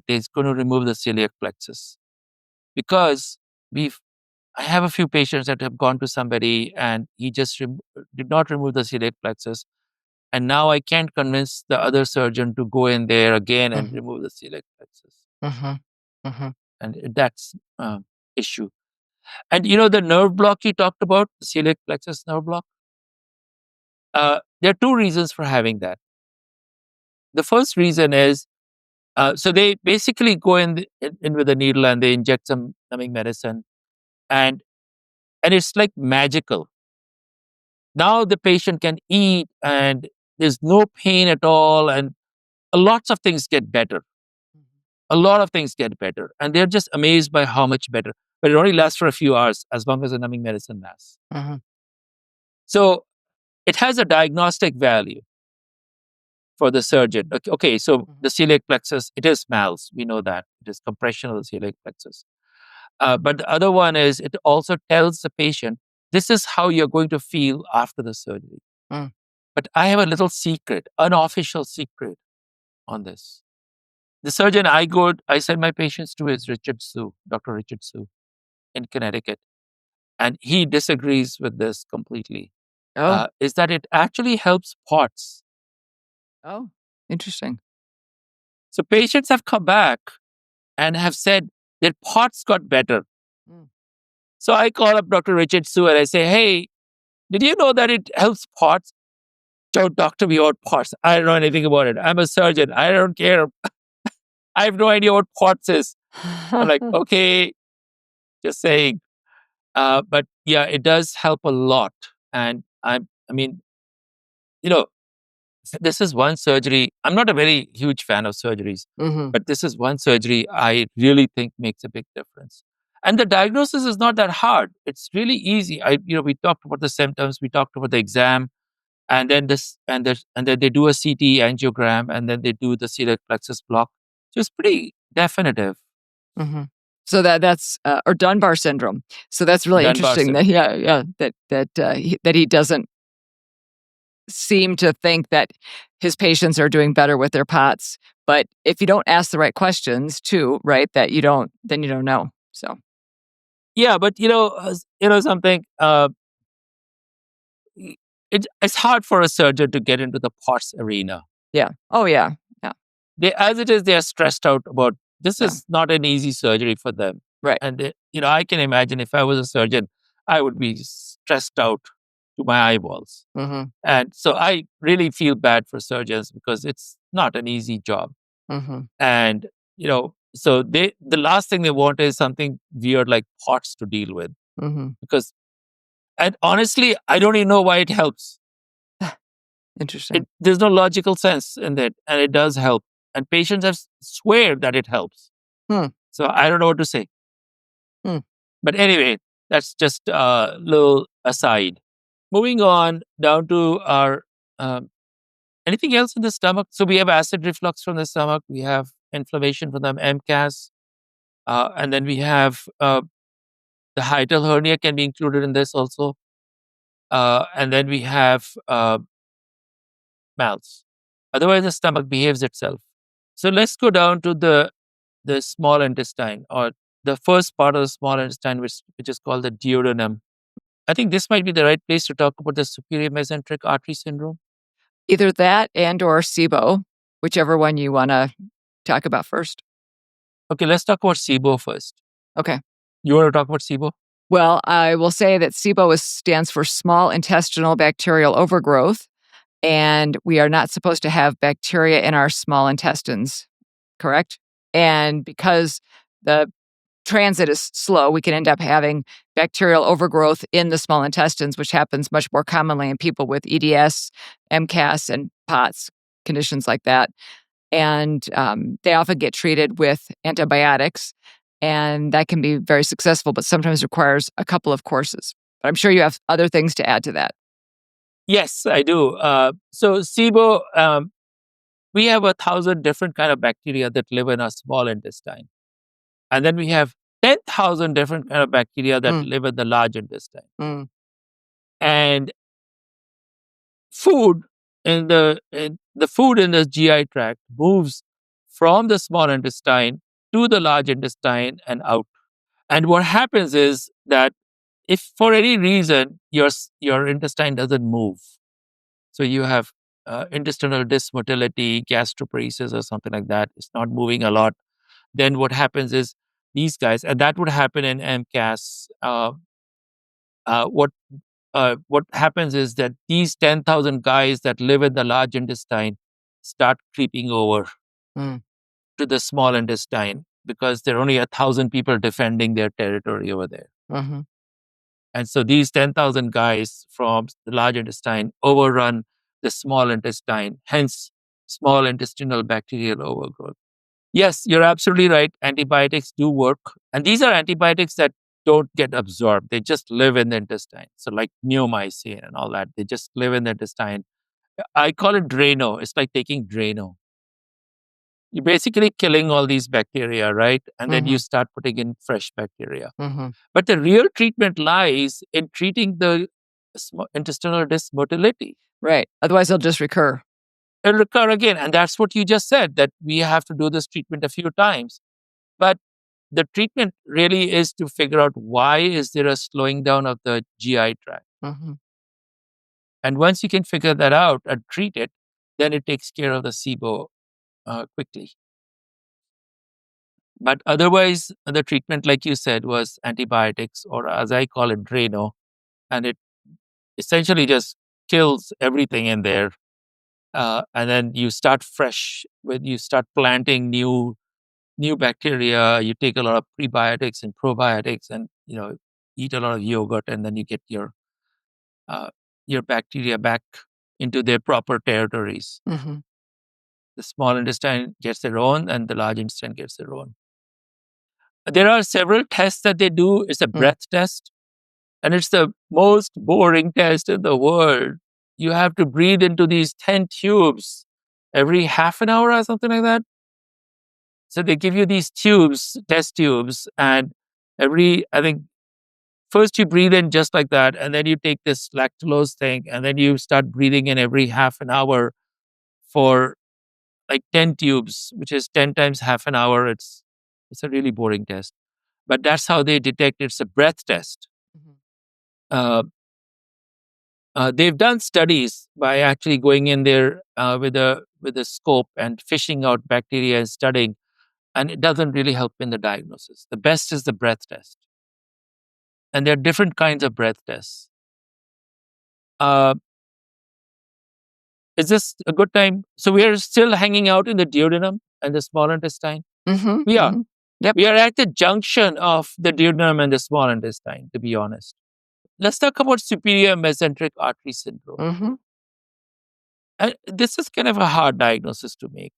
is going to remove the celiac plexus. Because we've I have a few patients that have gone to somebody and he just did not remove the celiac plexus. And now I can't convince the other surgeon to go in there again and Mm-hmm. remove the celiac plexus. Mm-hmm. Mm-hmm. And that's issue. And the nerve block you talked about, the celiac plexus nerve block, there are two reasons for having that. The first reason is, so they basically go in with a needle and they inject some numbing medicine, and it's like magical. Now the patient can eat and there's no pain at all, and lots of things get better. A lot of things get better, and they're just amazed by how much better. But it only lasts for a few hours as long as the numbing medicine lasts. Mm-hmm. So it has a diagnostic value for the surgeon. Okay, so the celiac plexus, it is MALS. We know that. It is compression of the celiac plexus. But the other one is it also tells the patient, this is how you're going to feel after the surgery. Mm. But I have a little secret, unofficial secret on this. The surgeon I send my patients to is Dr. Richard Sue in Connecticut. And he disagrees with this completely. Oh. Is that it actually helps POTS. Oh. Interesting. So patients have come back and have said their POTS got better. Mm. So I call up Dr. Richard Sue and I say, hey, did you know that it helps POTS? Don't talk to me about POTS. I don't know anything about it. I'm a surgeon. I don't care. I have no idea what POTS is. I'm like, okay, just saying. But yeah, it does help a lot. And I mean, you know, this is one surgery. I'm not a very huge fan of surgeries, Mm-hmm. but this is one surgery I really think makes a big difference. And the diagnosis is not that hard. It's really easy. We talked about the symptoms, we talked about the exam, and then and then they do a CT angiogram, and then they do the celiac plexus block. So it's pretty definitive. Mm-hmm. So that's or Dunbar syndrome. So that's really Dunbar interesting. That syndrome. that he doesn't seem to think that his patients are doing better with their POTS. But if you don't ask the right questions, too, right, then you don't know. So Yeah, but something. It's hard for a surgeon to get into the POTS arena. yeah. Oh yeah. Yeah. As it is, they are stressed out about this. Yeah. Is not an easy surgery for them, Right. and I can imagine if I was a surgeon, I would be stressed out to my eyeballs. Mm-hmm. And so I really feel bad for surgeons because it's not an easy job. Mm-hmm. And so the last thing they want is something weird like POTS to deal with, Mm-hmm. because, and honestly, I don't even know why it helps. Interesting. There's no logical sense in it, and it does help. And patients have swear that it helps. Hmm. So I don't know what to say. Hmm. But anyway, that's just a little aside. Moving on down to our um, anything else in the stomach. So we have acid reflux from the stomach. We have inflammation from the MCAS, and then we have the hiatal hernia can be included in this also, and then we have mouths. Otherwise, the stomach behaves itself. So let's go down to the small intestine, or the first part of the small intestine, which is called the duodenum. I think this might be the right place to talk about the superior mesenteric artery syndrome. Either that and or SIBO, whichever one you want to talk about first. Okay, let's talk about SIBO first. Okay. You want to talk about SIBO? Well, I will say that SIBO stands for small intestinal bacterial overgrowth, and we are not supposed to have bacteria in our small intestines, correct? And because the transit is slow, we can end up having bacterial overgrowth in the small intestines, which happens much more commonly in people with EDS, MCAS, and POTS, conditions like that. And they often get treated with antibiotics, and that can be very successful, but sometimes requires a couple of courses. But I'm sure you have other things to add to that. Yes, I do. So SIBO, we have 1,000 different kind of bacteria that live in our small intestine. And then we have 10,000 different kind of bacteria that live in the large intestine. And food the food in the GI tract moves from the small intestine to the large intestine and out. And what happens is that if for any reason your intestine doesn't move, so you have intestinal dysmotility, gastroparesis, or something like that, it's not moving a lot, then what happens is these guys, and that would happen in MCAS. What happens is that these 10,000 guys that live in the large intestine start creeping over to the small intestine because there are only 1,000 people defending their territory over there. And so these 10,000 guys from the large intestine overrun the small intestine, hence small intestinal bacterial overgrowth. Yes, you're absolutely right. Antibiotics do work. And these are antibiotics that don't get absorbed. They just live in the intestine. So like neomycin and all that, they just live in the intestine. I call it Drano. It's like taking Drano. You're basically killing all these bacteria, right? And then you start putting in fresh bacteria. But the real treatment lies in treating the intestinal dysmotility. Right. Otherwise, they'll just recur. It'll recur again. And that's what you just said, that we have to do this treatment a few times. But the treatment really is to figure out why is there a slowing down of the GI tract. And once you can figure that out and treat it, then it takes care of the SIBO quickly. But otherwise, the treatment, like you said, was antibiotics, or as I call it, Drano. And it essentially just kills everything in there. And then you start fresh when you start planting new bacteria. You take a lot of prebiotics and probiotics, and eat a lot of yogurt, and then you get your bacteria back into their proper territories. The small intestine gets their own, and the large intestine gets their own. There are several tests that they do. It's a breath test, and it's the most boring test in the world. You have to breathe into these 10 tubes every half an hour or something like that. So they give you these tubes, test tubes, and I think, first you breathe in just like that, and then you take this lactulose thing, and then you start breathing in every half an hour for like 10 tubes, which is 10 times half an hour. It's a really boring test. But that's how they detect it's a breath test. They've done studies by actually going in there with a scope and fishing out bacteria and studying, and it doesn't really help in the diagnosis. The best is the breath test. And there are different kinds of breath tests. Is this a good time? So we are still hanging out in the duodenum and the small intestine. We are. Yep. We are at the junction of the duodenum and the small intestine, to be honest. Let's talk about superior mesenteric artery syndrome. And this is kind of a hard diagnosis to make.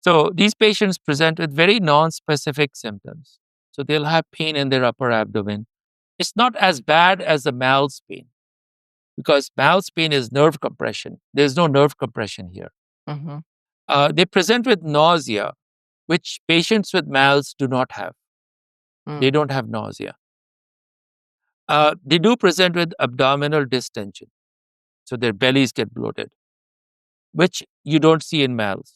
So these patients present with very non-specific symptoms. So they'll have pain in their upper abdomen. It's not as bad as the Mal's pain, because Mal's pain is nerve compression. There's no nerve compression here. They present with nausea, which patients with Mal's do not have. They don't have nausea. They do present with abdominal distension. So their bellies get bloated, which you don't see in Mal's.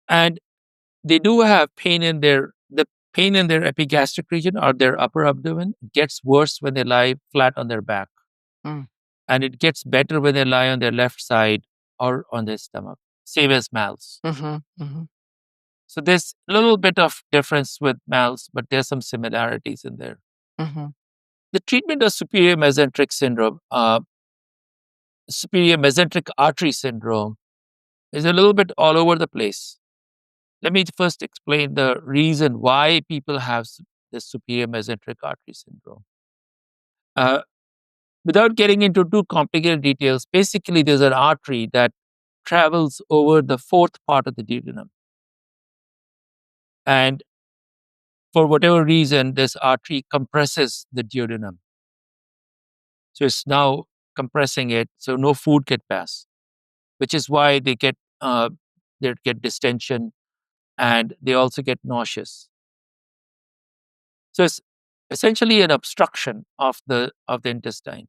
And they do have pain in the pain in their epigastric region or their upper abdomen gets worse when they lie flat on their back. Mm. And it gets better when they lie on their left side or on their stomach, same as mals. So there's a little bit of difference with mals, but there's some similarities in there. The treatment of superior mesenteric syndrome, superior mesenteric artery syndrome, is a little bit all over the place. Let me first explain the reason why people have this superior mesenteric artery syndrome. Without getting into too complicated details, basically there's an artery that travels over the fourth part of the duodenum. And for whatever reason, this artery compresses the duodenum. So it's now compressing it, so no food can pass, which is why they get distension, and they also get nauseous. So it's essentially an obstruction of the intestine,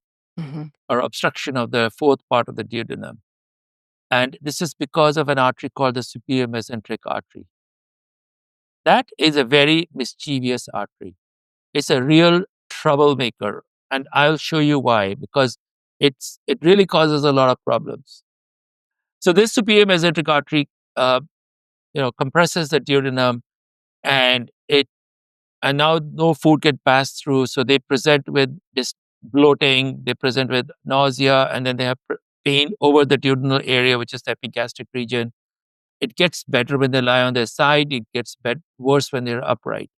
or obstruction of the fourth part of the duodenum. And this is because of an artery called the superior mesenteric artery. That is a very mischievous artery. It's a real troublemaker. And I'll show you why, because it really causes a lot of problems. So this superior mesenteric artery, compresses the duodenum, and now no food can pass through. So they present with this bloating, they present with nausea, and then they have pain over the duodenal area, which is the epigastric region. It gets better when they lie on their side. It gets worse when they're upright.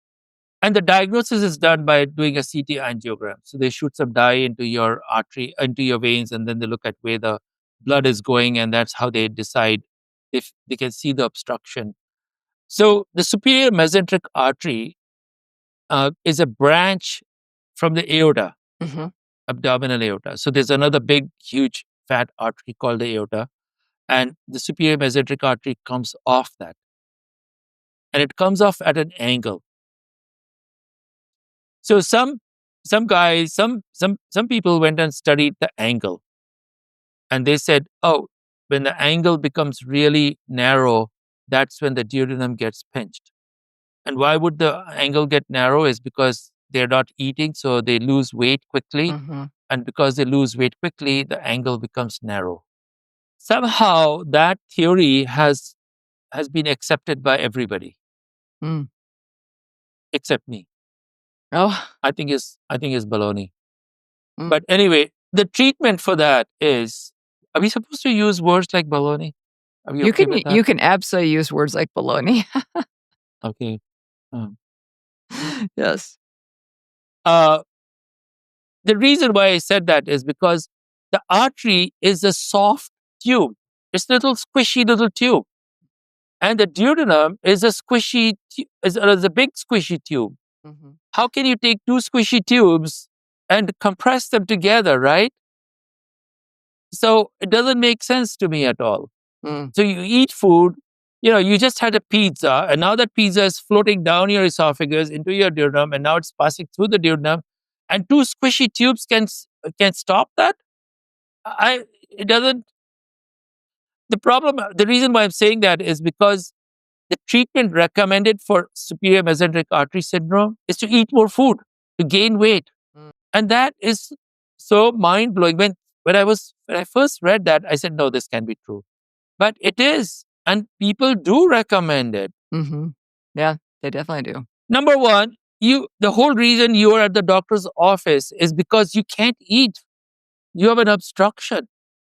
And the diagnosis is done by doing a CT angiogram. So they shoot some dye into your artery, into your veins, and then they look at where the blood is going, and that's how they decide if they can see the obstruction. So the superior mesenteric artery is a branch from the aorta, abdominal aorta. So there's another big, huge, fat artery called the aorta, and the superior mesenteric artery comes off that. And it comes off at an angle. So some people went and studied the angle, and they said, oh, when the angle becomes really narrow, that's when the duodenum gets pinched. And why would the angle get narrow? Is because they're not eating, so they lose weight quickly. And because they lose weight quickly, the angle becomes narrow. Somehow that theory has been accepted by everybody, except me. Oh, I think it's baloney. But anyway, the treatment for that is, are we supposed to use words like baloney? Are we okay with that? you can absolutely use words like baloney. Okay. Yes. The reason why I said that is because the artery is a soft tube. It's a little squishy little tube. And the duodenum is a squishy, is a big squishy tube. How can you take two squishy tubes and compress them together, right? So it doesn't make sense to me at all. So you eat food, you just had a pizza, and now that pizza is floating down your esophagus into your duodenum, and now it's passing through the duodenum, and two squishy tubes can stop that? It doesn't. The reason why I'm saying that is because the treatment recommended for superior mesenteric artery syndrome is to eat more food, to gain weight. And that is so mind-blowing. When I first read that, I said, no, this can't be true. But it is. And people do recommend it. Yeah, they definitely do. Number one, the whole reason you are at the doctor's office is because you can't eat. You have an obstruction.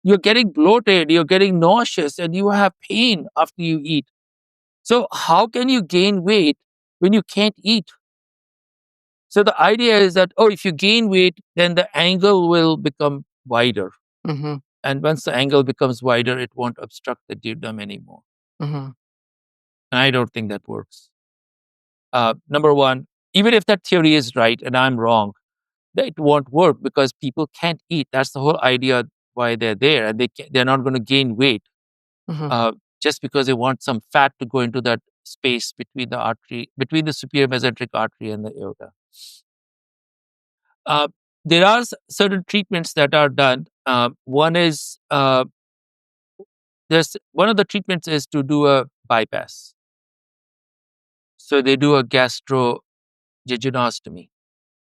You're getting bloated, you're getting nauseous, and you have pain after you eat. So how can you gain weight when you can't eat? So the idea is that, if you gain weight, then the angle will become wider. And once the angle becomes wider, it won't obstruct the duodenum anymore. And I don't think that works. Number one, even if that theory is right and I'm wrong, it won't work because people can't eat. That's the whole idea why they're there. And they're not going to gain weight just because they want some fat to go into that space between the superior mesenteric artery and the aorta. There are certain treatments that are done. One is one of the treatments is to do a bypass. So they do a gastrojejunostomy.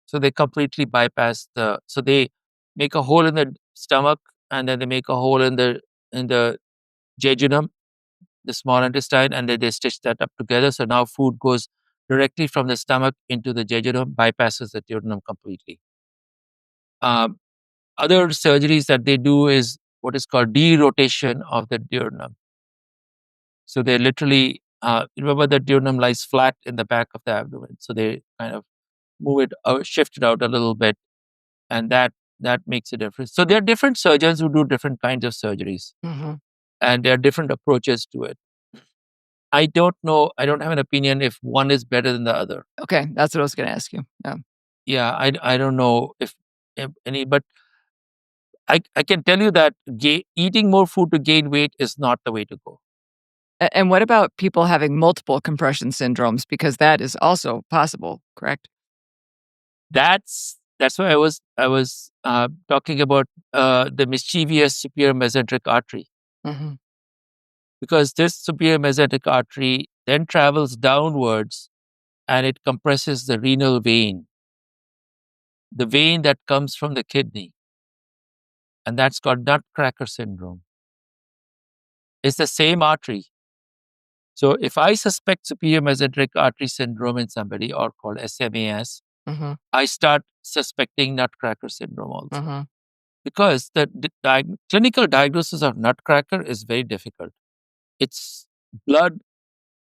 So they completely bypass so they make a hole in the stomach, and then they make a hole in the jejunum, the small intestine, and then they stitch that up together. So now food goes directly from the stomach into the jejunum, bypasses the duodenum completely. Um, Other surgeries that they do is what is called derotation of the duodenum. So they literally, remember the duodenum lies flat in the back of the abdomen. So they kind of move it out, shift it out a little bit, and that makes a difference. So there are different surgeons who do different kinds of surgeries, Mhm. and there are different approaches to it. I don't know. I don't have an opinion if one is better than the other. Okay, that's what I was going to ask you. Yeah. Yeah, I don't know if any, but I can tell you that eating more food to gain weight is not the way to go. And what about people having multiple compression syndromes? Because that is also possible, correct? That's why I was talking about the mischievous superior mesenteric artery, Mhm. because this superior mesenteric artery then travels downwards and it compresses the renal vein, the vein that comes from the kidney, and that's called Nutcracker syndrome. It's the same artery. So if I suspect superior mesenteric artery syndrome in somebody, or called SMAS, Mhm. I start suspecting Nutcracker syndrome also, Mhm. because the clinical diagnosis of Nutcracker is very difficult. It's blood.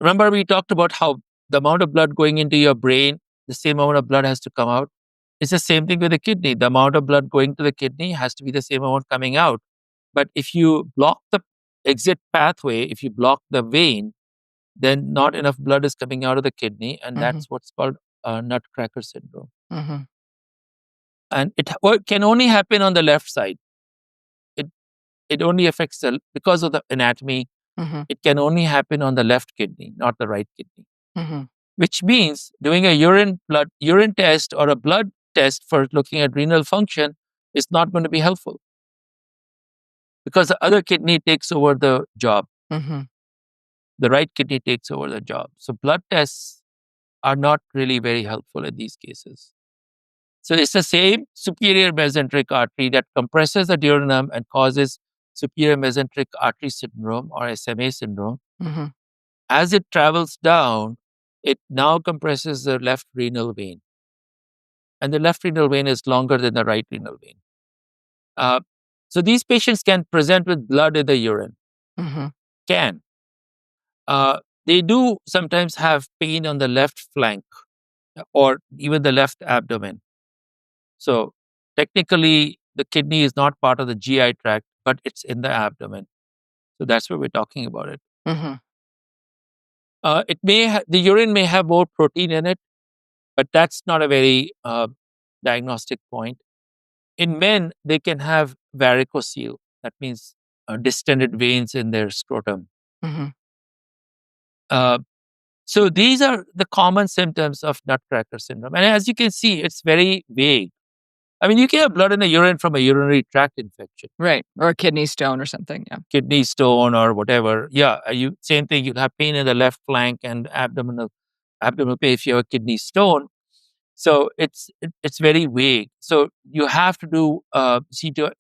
Remember, we talked about how the amount of blood going into your brain, the same amount of blood has to come out. It's the same thing with the kidney. The amount of blood going to the kidney has to be the same amount coming out. But if you block the exit pathway, if you block the vein, then not enough blood is coming out of the kidney, and Mhm. that's what's called Nutcracker syndrome. Mhm. And it can only happen on the left side. It it only affects because of the anatomy. Mhm. It can only happen on the left kidney, not the right kidney. Mhm. Which means doing a urine test or a blood test for looking at renal function is not going to be helpful, because the other kidney takes over the job. Mhm. The right kidney takes over the job. So blood tests are not really very helpful in these cases. So it's the same superior mesenteric artery that compresses the duodenum and causes superior mesenteric artery syndrome, or SMA syndrome. Mhm. As it travels down, it now compresses the left renal vein. And the left renal vein is longer than the right renal vein. Uh, so these patients can present with blood in the urine. Mhm. Can. They do sometimes have pain on the left flank, or even the left abdomen. So technically, the kidney is not part of the GI tract, but it's in the abdomen. So that's where we're talking about it. Mhm. The urine may have more protein in it, but that's not a very diagnostic point. In men, they can have varicocele. That means distended veins in their scrotum. Mhm. Uh, so these are the common symptoms of Nutcracker syndrome. And as you can see, it's very vague. I mean, you can have blood in the urine from a urinary tract infection, Right. Or a kidney stone or something. Yeah. kidney stone or whatever. Yeah, you same thing. You'll have pain in the left flank and abdominal pain if you have a kidney stone. So it's very vague. So you have to do CT,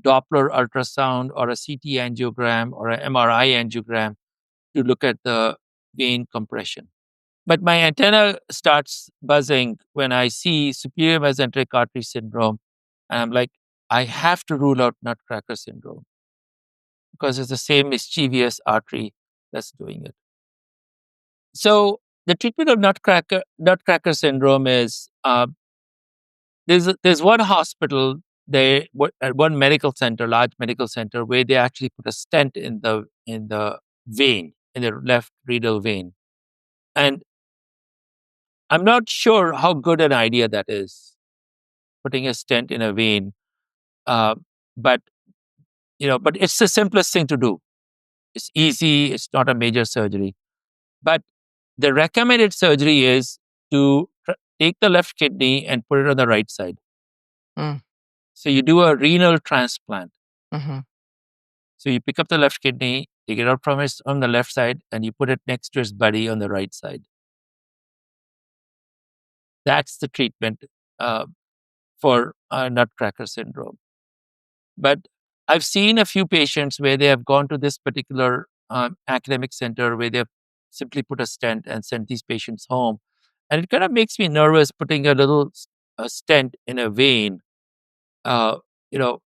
Doppler ultrasound, or a CT angiogram, or an MRI angiogram to look at the vein compression. But my antenna starts buzzing when I see superior mesenteric artery syndrome, and I'm like, I have to rule out Nutcracker syndrome, because it's the same mischievous artery that's doing it. So the treatment of Nutcracker syndrome is, there's one hospital, at one medical center, large medical center, where they actually put a stent in the vein, in the left renal vein. And I'm not sure how good an idea that is, putting a stent in a vein. Uh, but but it's the simplest thing to do. It's easy. It's not a major surgery. But the recommended surgery is to take the left kidney and put it on the right side. Mm. So you do a renal transplant. Mhm. So you pick up the left kidney, take it out from the left side, and you put it next to his buddy on the right side. That's the treatment for Nutcracker syndrome. But I've seen a few patients where they have gone to this particular academic center where they've simply put a stent and sent these patients home. And it kind of makes me nervous putting a little stent in a vein, uh, you know,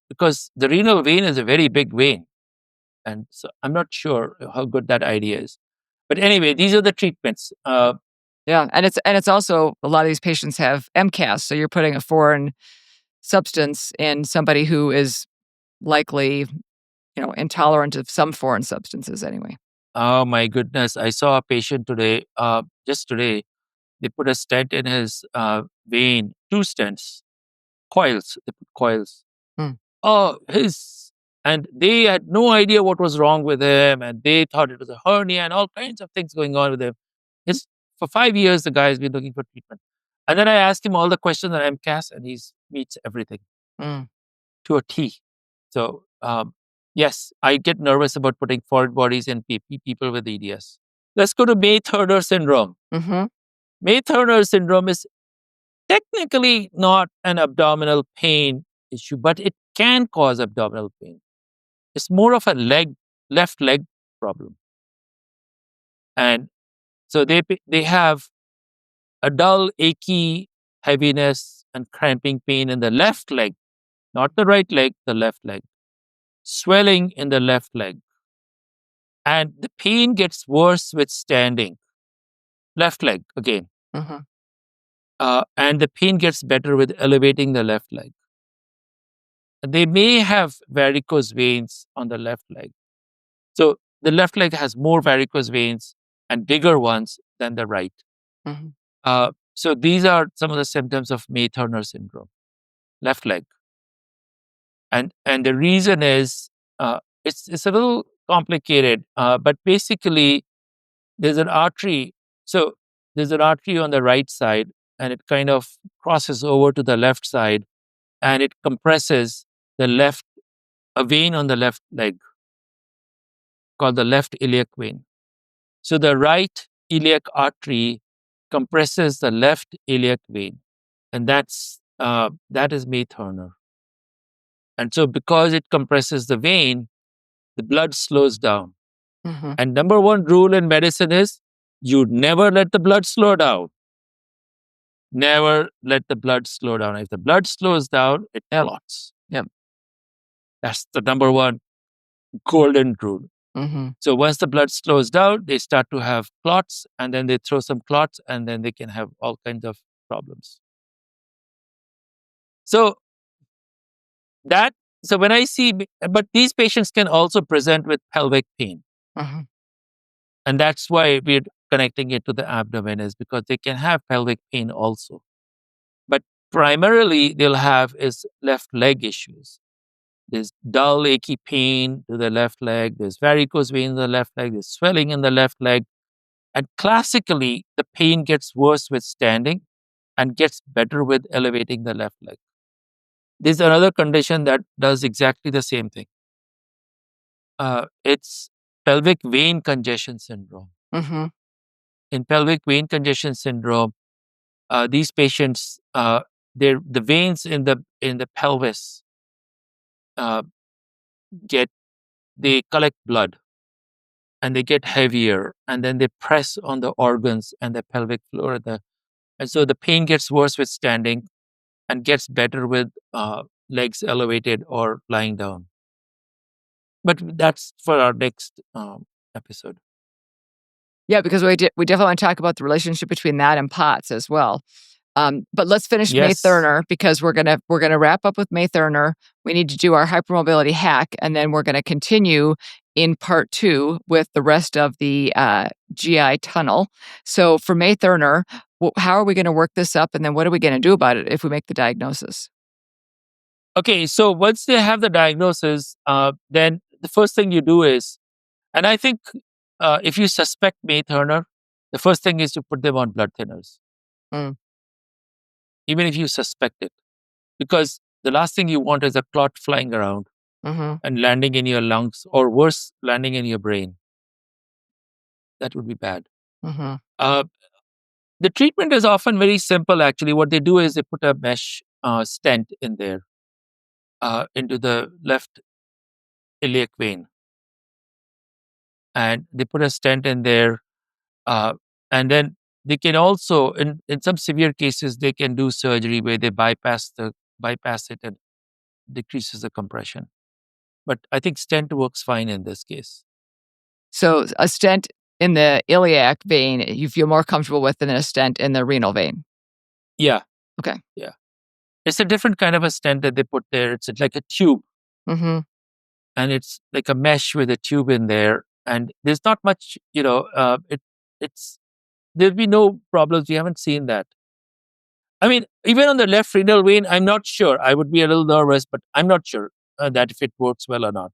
because the renal vein is a very big vein. And so I'm not sure how good that idea is. But anyway, these are the treatments. Yeah, and it's also a lot of these patients have MCAS, so you're putting a foreign substance in somebody who is likely, intolerant of some foreign substances anyway. Oh my goodness. I saw a patient today, just today, they put a stent in his vein, two stents, coils. They put coils. Hmm. Oh, and they had no idea what was wrong with him, and they thought it was a hernia and all kinds of things going on with him. It's for 5 years the guy has been looking for treatment, and then I asked him all the questions on MCAS, and he meets everything to a T. So yes, I get nervous about putting foreign bodies in people with EDS. Let's go to May-Thurner syndrome. Mm-hmm. May-Thurner syndrome is technically not an abdominal pain issue, but it can cause abdominal pain. It's more of a left leg problem. And so they have a dull, achy heaviness and cramping pain in the left leg, not the right leg, the left leg, swelling in the left leg. And the pain gets worse with standing, left leg again. Mm-hmm. And the pain gets better with elevating the left leg. They may have varicose veins on the left leg. So the left leg has more varicose veins and bigger ones than the right. Mm-hmm. So these are some of the symptoms of May-Thurner syndrome, left leg. And the reason is it's a little complicated, but basically there's an artery. So there's an artery on the right side, and it kind of crosses over to the left side, and it compresses a vein on the left leg called the left iliac vein. So the right iliac artery compresses the left iliac vein, and that is May-Thurner. And so because it compresses the vein, the blood slows down. Mm-hmm. And number one rule in medicine is you never let the blood slow down. Never let the blood slow down. If the blood slows down, it clots. Yep. That's the number one golden rule. Mm-hmm. So once the blood slows down, they start to have clots, and then they throw some clots, and then they can have all kinds of problems. So when I see, but these patients can also present with pelvic pain. Mm-hmm. And that's why we're connecting it to the abdomen, is because they can have pelvic pain also. But primarily they'll have is left leg issues. There's dull, achy pain to the left leg. There's varicose vein in the left leg. There's swelling in the left leg. And classically, the pain gets worse with standing and gets better with elevating the left leg. There's another condition that does exactly the same thing. It's pelvic vein congestion syndrome. Mm-hmm. In pelvic vein congestion syndrome, these patients, the veins in the pelvis they collect blood, and they get heavier, and then they press on the organs and the pelvic floor. And so the pain gets worse with standing and gets better with legs elevated or lying down. But that's for our next episode. Yeah, because we definitely want to talk about the relationship between that and POTS as well. But let's finish Yes. May-Thurner, because we're gonna wrap up with May-Thurner. We need to do our hypermobility hack, and then we're gonna continue in part 2 with the rest of the GI tunnel. So for May-Thurner, how are we going to work this up, and then what are we going to do about it if we make the diagnosis? Okay, so once they have the diagnosis, then the first thing you do is, and I think if you suspect May-Thurner, the first thing is to put them on blood thinners. Even if you suspect it. Because the last thing you want is a clot flying around and landing in your lungs, or worse, landing in your brain. That would be bad. The treatment is often very simple, actually. What they do is they put a mesh stent in there into the left iliac vein. And they put a stent in there. Uh, and then they can also, in some severe cases, they can do surgery where they bypass it and decreases the compression. But I think stent works fine in this case. So a stent in the iliac vein, you feel more comfortable with than a stent in the renal vein. Yeah. Okay. Yeah. It's a different kind of a stent that they put there. It's like a tube. Mm-hmm. And it's like a mesh with a tube in there. And there's not much, there'll be no problems. We haven't seen that. I mean, even on the left renal vein, I'm not sure. I would be a little nervous, but I'm not sure that if it works well or not.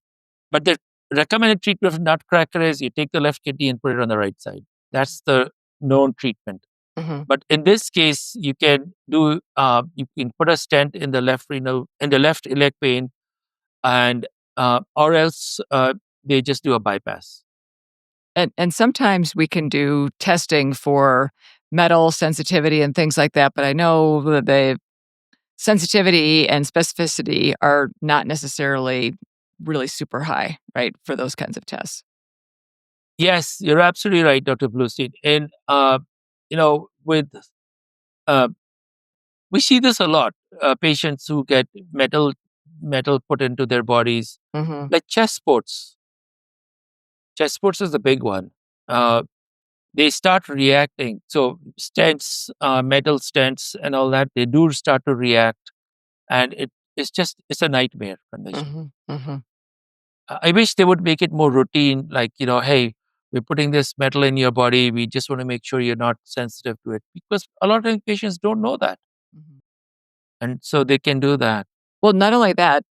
But the recommended treatment of Nutcracker is you take the left kidney and put it on the right side. That's the known treatment. Mm-hmm. But in this case, you can put a stent in the left iliac vein, and or else they just do a bypass. And sometimes we can do testing for metal sensitivity and things like that, but I know that the sensitivity and specificity are not necessarily really super high, right, for those kinds of tests. Yes, you're absolutely right, Dr. Bluestein. And with we see this a lot. Patients who get metal put into their bodies, Mm-hmm. like chest sports. Chest sports is the big one. They start reacting. So stents, metal stents, and all that, they do start to react, and it's a nightmare condition. Mm-hmm. Mm-hmm. I wish they would make it more routine, like, hey, we're putting this metal in your body. We just want to make sure you're not sensitive to it, because a lot of patients don't know that. Mm-hmm. And so they can do that. Well, not only that,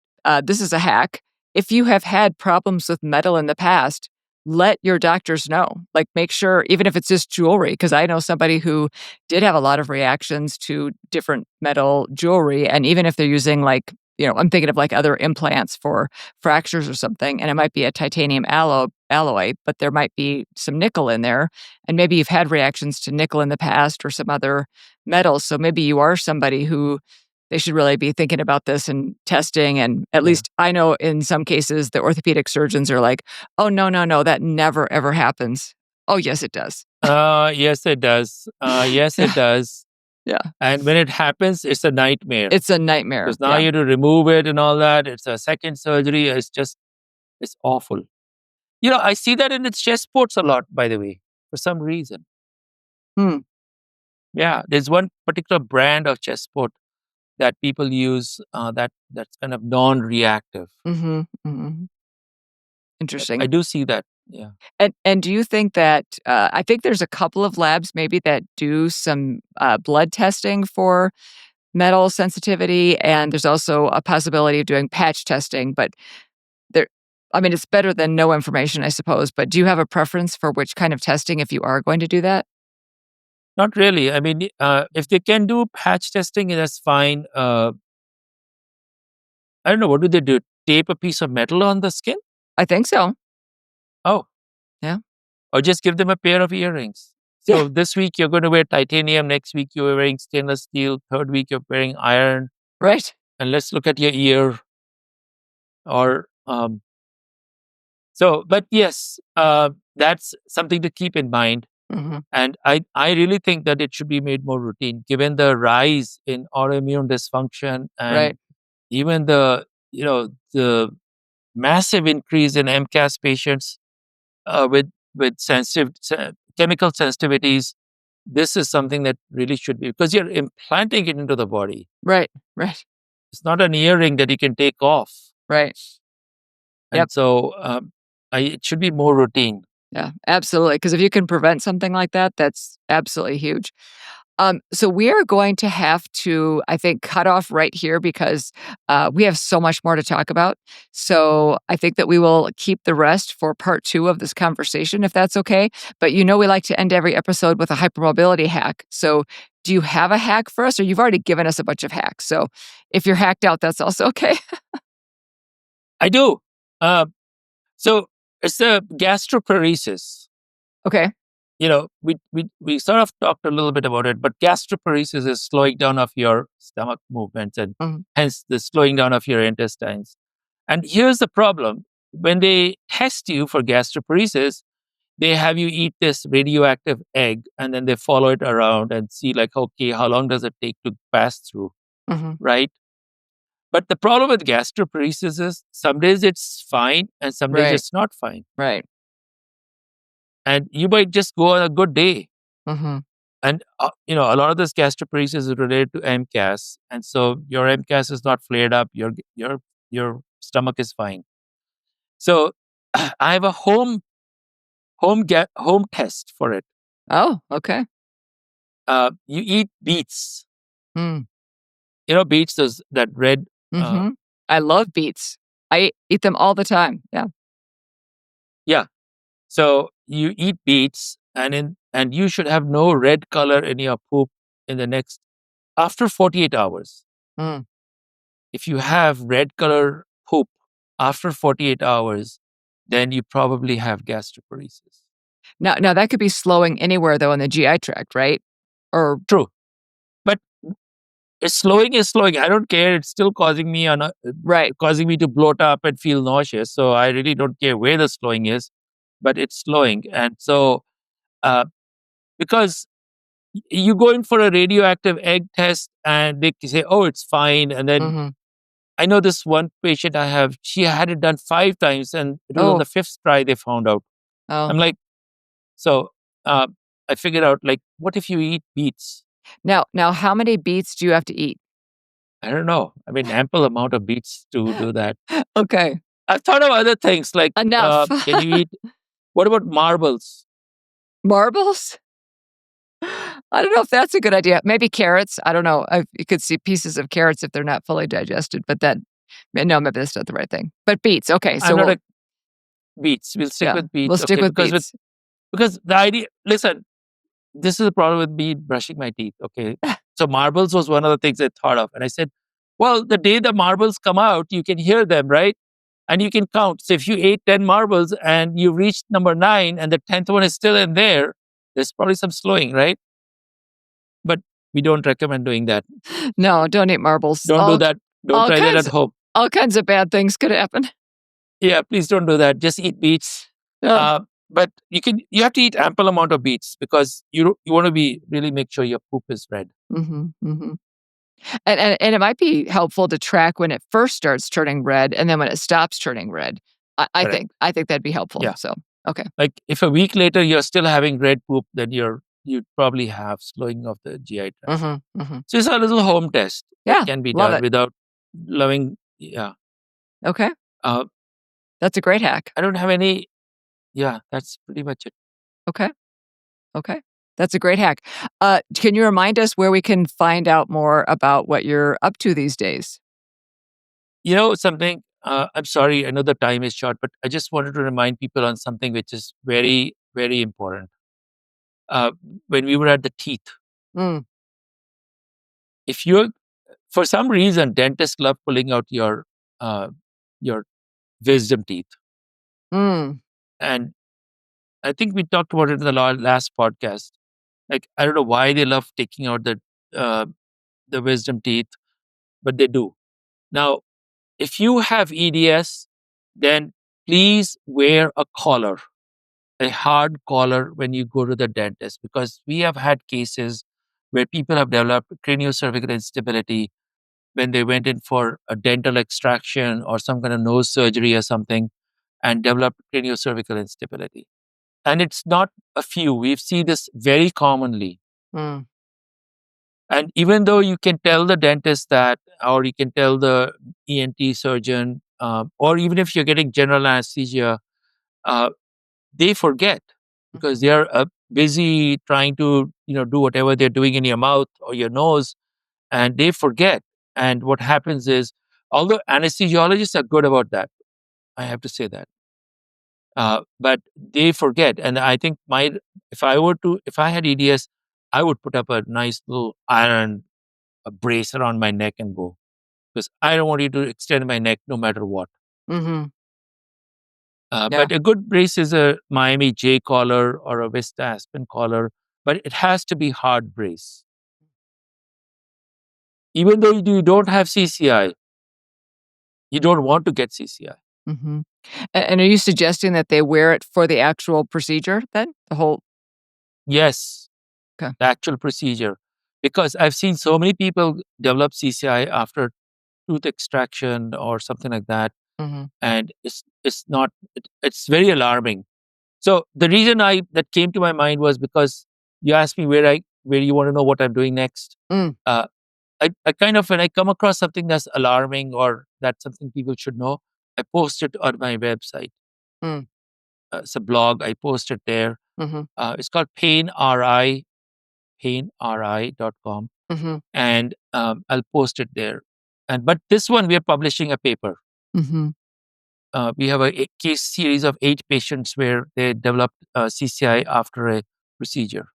this is a hack. If you have had problems with metal in the past, let your doctors know. Like, make sure, even if it's just jewelry, because I know somebody who did have a lot of reactions to different metal jewelry. And even if they're using, like, I'm thinking of like other implants for fractures or something, and it might be a titanium alloy, but there might be some nickel in there. And maybe you've had reactions to nickel in the past or some other metals. So maybe you are somebody who they should really be thinking about this and testing. And at least I know in some cases, the orthopedic surgeons are like, oh, no, that never, ever happens. Oh, yes, it does. Yes, it does. Yes, it does. Yeah. And when it happens, it's a nightmare. It's a nightmare. Because now you have to remove it and all that. It's a second surgery. It's awful. I see that in its chest sports a lot, by the way, for some reason. Yeah, there's one particular brand of chest sport that people use that's kind of non-reactive. Mm-hmm. Mm-hmm. Interesting. I do see that. Yeah. And do you think that I think there's a couple of labs maybe that do some blood testing for metal sensitivity, and there's also a possibility of doing patch testing, but it's better than no information, I suppose. But do you have a preference for which kind of testing if you are going to do that? Not really. I mean, if they can do patch testing, that's fine. I don't know. What do they do? Tape a piece of metal on the skin? I think so. Oh. Yeah. Or just give them a pair of earrings. So this week you're going to wear titanium. Next week you're wearing stainless steel. Third week you're wearing iron. Right. And let's look at your ear. Or but yes, that's something to keep in mind. Mm-hmm. And I really think that it should be made more routine, given the rise in autoimmune dysfunction and even the massive increase in MCAS patients with chemical sensitivities. This is something that really should be, because you're implanting it into the body. Right. It's not an earring that you can take off. Right. And so it should be more routine. Yeah, absolutely. Because if you can prevent something like that, that's absolutely huge. So we are going to have to, I think, cut off right here because we have so much more to talk about. So I think that we will keep the rest for part 2 of this conversation, if that's okay. But we like to end every episode with a hypermobility hack. So do you have a hack for us, or you've already given us a bunch of hacks? So if you're hacked out, that's also okay. I do. So it's the gastroparesis. Okay. we sort of talked a little bit about it, but gastroparesis is slowing down of your stomach movements and hence the slowing down of your intestines. And here's the problem. When they test you for gastroparesis, they have you eat this radioactive egg and then they follow it around and see like, okay, how long does it take to pass through, right? But the problem with gastroparesis is some days it's fine and some days it's not fine. Right. And you might just go on a good day. And, a lot of this gastroparesis is related to MCAS. And so your MCAS is not flared up. Your stomach is fine. So I have a home test for it. Oh, okay. You eat beets. Beets, that red. I love beets. I eat them all the time. Yeah. Yeah. So you eat beets and you should have no red color in your poop in the next after 48 hours. If you have red color poop after 48 hours, then you probably have gastroparesis. Now that could be slowing anywhere though in the GI tract, right? Or true, but it's slowing is slowing. I don't care. It's still causing me causing me to bloat up and feel nauseous. So I really don't care where the slowing is, but it's slowing. And so, because you go in for a radioactive egg test and they say, oh, it's fine. And then I know this one patient I have, she had it done 5 times and it was on the 5th try they found out. I'm like, so I figured out, like, what if you eat beets? Now, how many beets do you have to eat? I don't know. I mean, ample amount of beets to do that. Okay. I've thought of other things like, enough. Can you eat, what about marbles? Marbles? I don't know if that's a good idea. Maybe carrots. I don't know. You could see pieces of carrots if they're not fully digested, but then, no, maybe that's not the right thing. But beets. Okay. So beets. We'll stick with beets. We'll stick with beets. Because the idea, listen, this is the problem with me brushing my teeth. Okay. So marbles was one of the things I thought of. And I said, well, the day the marbles come out, you can hear them, right? And you can count. So if you ate 10 marbles and you reached number 9 and the 10th one is still in there, there's probably some slowing, right? But we don't recommend doing that. No, don't eat marbles. Don't do that. Don't try that at home. All kinds of bad things could happen. Yeah, please don't do that. Just eat beets. But you have to eat ample amount of beets because you want to really make sure your poop is red. And it might be helpful to track when it first starts turning red and then when it stops turning red. I think that'd be helpful. Yeah. So okay. Like if a week later you're still having red poop, then you'd probably have slowing of the GI tract. So it's a little home test that can be done without loving. Yeah. Okay. That's a great hack. I don't have any. Yeah, that's pretty much it. Okay. That's a great hack. Can you remind us where we can find out more about what you're up to these days? Something, I'm sorry, I know the time is short, but I just wanted to remind people on something which is very, very important. When we were at the teeth, if for some reason, dentists love pulling out your wisdom teeth. And I think we talked about it in the last podcast. Like, I don't know why they love taking out the wisdom teeth, but they do. Now, if you have EDS, then please wear a collar, a hard collar when you go to the dentist, because we have had cases where people have developed craniocervical instability when they went in for a dental extraction or some kind of nose surgery or something and developed craniocervical instability. And it's not a few. We've seen this very commonly. And even though you can tell the dentist that, or you can tell the ENT surgeon, or even if you're getting general anesthesia, they forget because they are busy trying to do whatever they're doing in your mouth or your nose, and they forget. And what happens is, although anesthesiologists are good about that, I have to say that, but they forget. And I think if I had EDS, I would put up a nice little iron, a brace around my neck and go, because I don't want you to extend my neck no matter what. But a good brace is a Miami J collar or a Vista Aspen collar, but it has to be hard brace. Even though you don't have CCI, you don't want to get CCI. Mm-hmm. And are you suggesting that they wear it for the actual procedure then? The whole... Yes, Okay. the actual procedure. Because I've seen so many people develop CCI after tooth extraction or something like that. Mm-hmm. And it's very alarming. So the reason that came to my mind was because you asked me where you want to know what I'm doing next. I kind of, when I come across something that's alarming or that's something people should know, I post it on my website. It's a blog. I post it there. Mm-hmm. It's called painri.com. Mm-hmm. And I'll post it there. But this one, we are publishing a paper. Mm-hmm. We have a case series of 8 patients where they developed CCI after a procedure.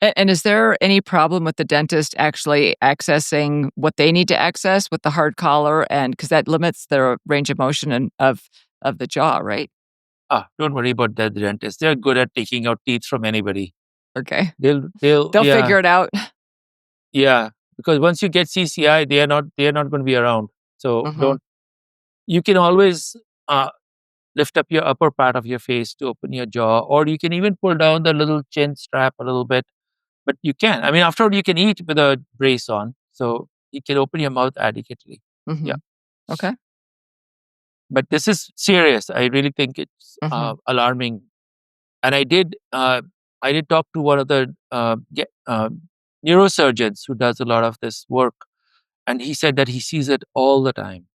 And is there any problem with the dentist actually accessing what they need to access with the hard collar, and because that limits their range of motion of the jaw, right? Don't worry about that, the dentist. They're good at taking out teeth from anybody. Okay. They'll figure it out. Yeah, because once you get CCI, they are not going to be around. So you can always lift up your upper part of your face to open your jaw, or you can even pull down the little chin strap a little bit. But you can. I mean, after all, you can eat with a brace on, so you can open your mouth adequately. Mm-hmm. Yeah. Okay. But this is serious. I really think it's alarming. And I did talk to one of the neurosurgeons who does a lot of this work, and he said that he sees it all the time.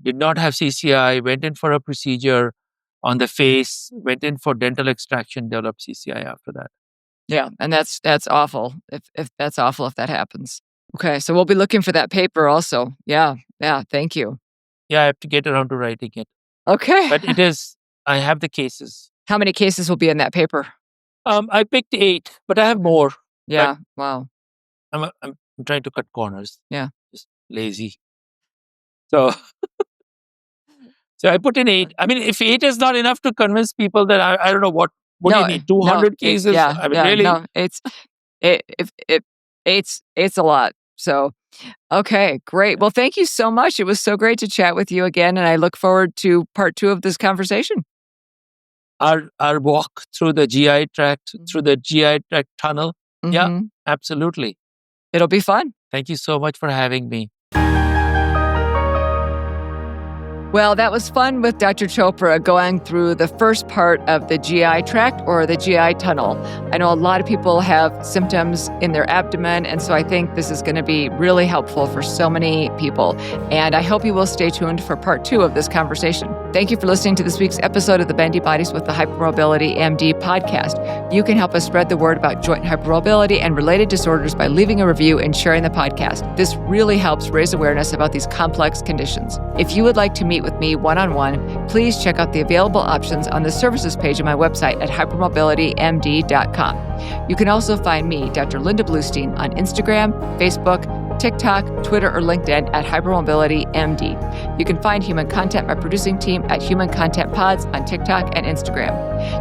Did not have CCI, went in for a procedure on the face, went in for dental extraction, developed CCI after that. Yeah, and that's awful. If that's awful if that happens. Okay, so we'll be looking for that paper also. Yeah, thank you. Yeah, I have to get around to writing it. Okay. But it is, I have the cases. How many cases will be in that paper? I picked 8, but I have more. Yeah, wow. I'm trying to cut corners. Yeah. Just lazy. So I put in 8. I mean, if 8 is not enough to convince people, then I don't know what do you need, 200 cases? I mean, really? No, it's a lot. So, okay, great. Well, thank you so much. It was so great to chat with you again, and I look forward to part 2 of this conversation. Our walk through the GI tract, through the GI tract tunnel. Mm-hmm. Yeah, absolutely. It'll be fun. Thank you so much for having me. Well, that was fun with Dr. Chopra going through the first part of the GI tract or the GI tunnel. I know a lot of people have symptoms in their abdomen, and so I think this is going to be really helpful for so many people. And I hope you will stay tuned for part 2 of this conversation. Thank you for listening to this week's episode of the Bendy Bodies with the Hypermobility MD podcast. You can help us spread the word about joint hypermobility and related disorders by leaving a review and sharing the podcast. This really helps raise awareness about these complex conditions. If you would like to meet with me one-on-one, please check out the available options on the services page of my website at hypermobilitymd.com. You can also find me, Dr. Linda Bluestein, on Instagram, Facebook, TikTok, Twitter, or LinkedIn at HypermobilityMD. You can find Human Content, my producing team, at Human Content Pods on TikTok and Instagram.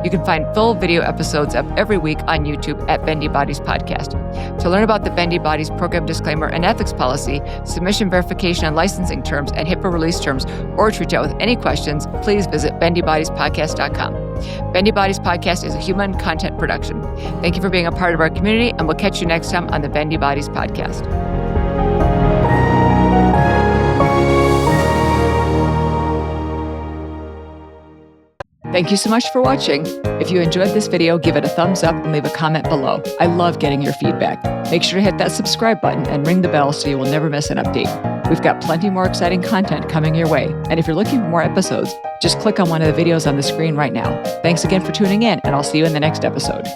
You can find full video episodes up every week on YouTube at Bendy Bodies Podcast. To learn about the Bendy Bodies program disclaimer and ethics policy, submission verification and licensing terms, and HIPAA release terms, or to reach out with any questions, please visit bendybodiespodcast.com. Bendy Bodies Podcast is a Human Content production. Thank you for being a part of our community, and we'll catch you next time on the Bendy Bodies Podcast. Thank you so much for watching. If you enjoyed this video, give it a thumbs up and leave a comment below. I love getting your feedback. Make sure to hit that subscribe button and ring the bell so you will never miss an update. We've got plenty more exciting content coming your way. And if you're looking for more episodes, just click on one of the videos on the screen right now. Thanks again for tuning in, and I'll see you in the next episode.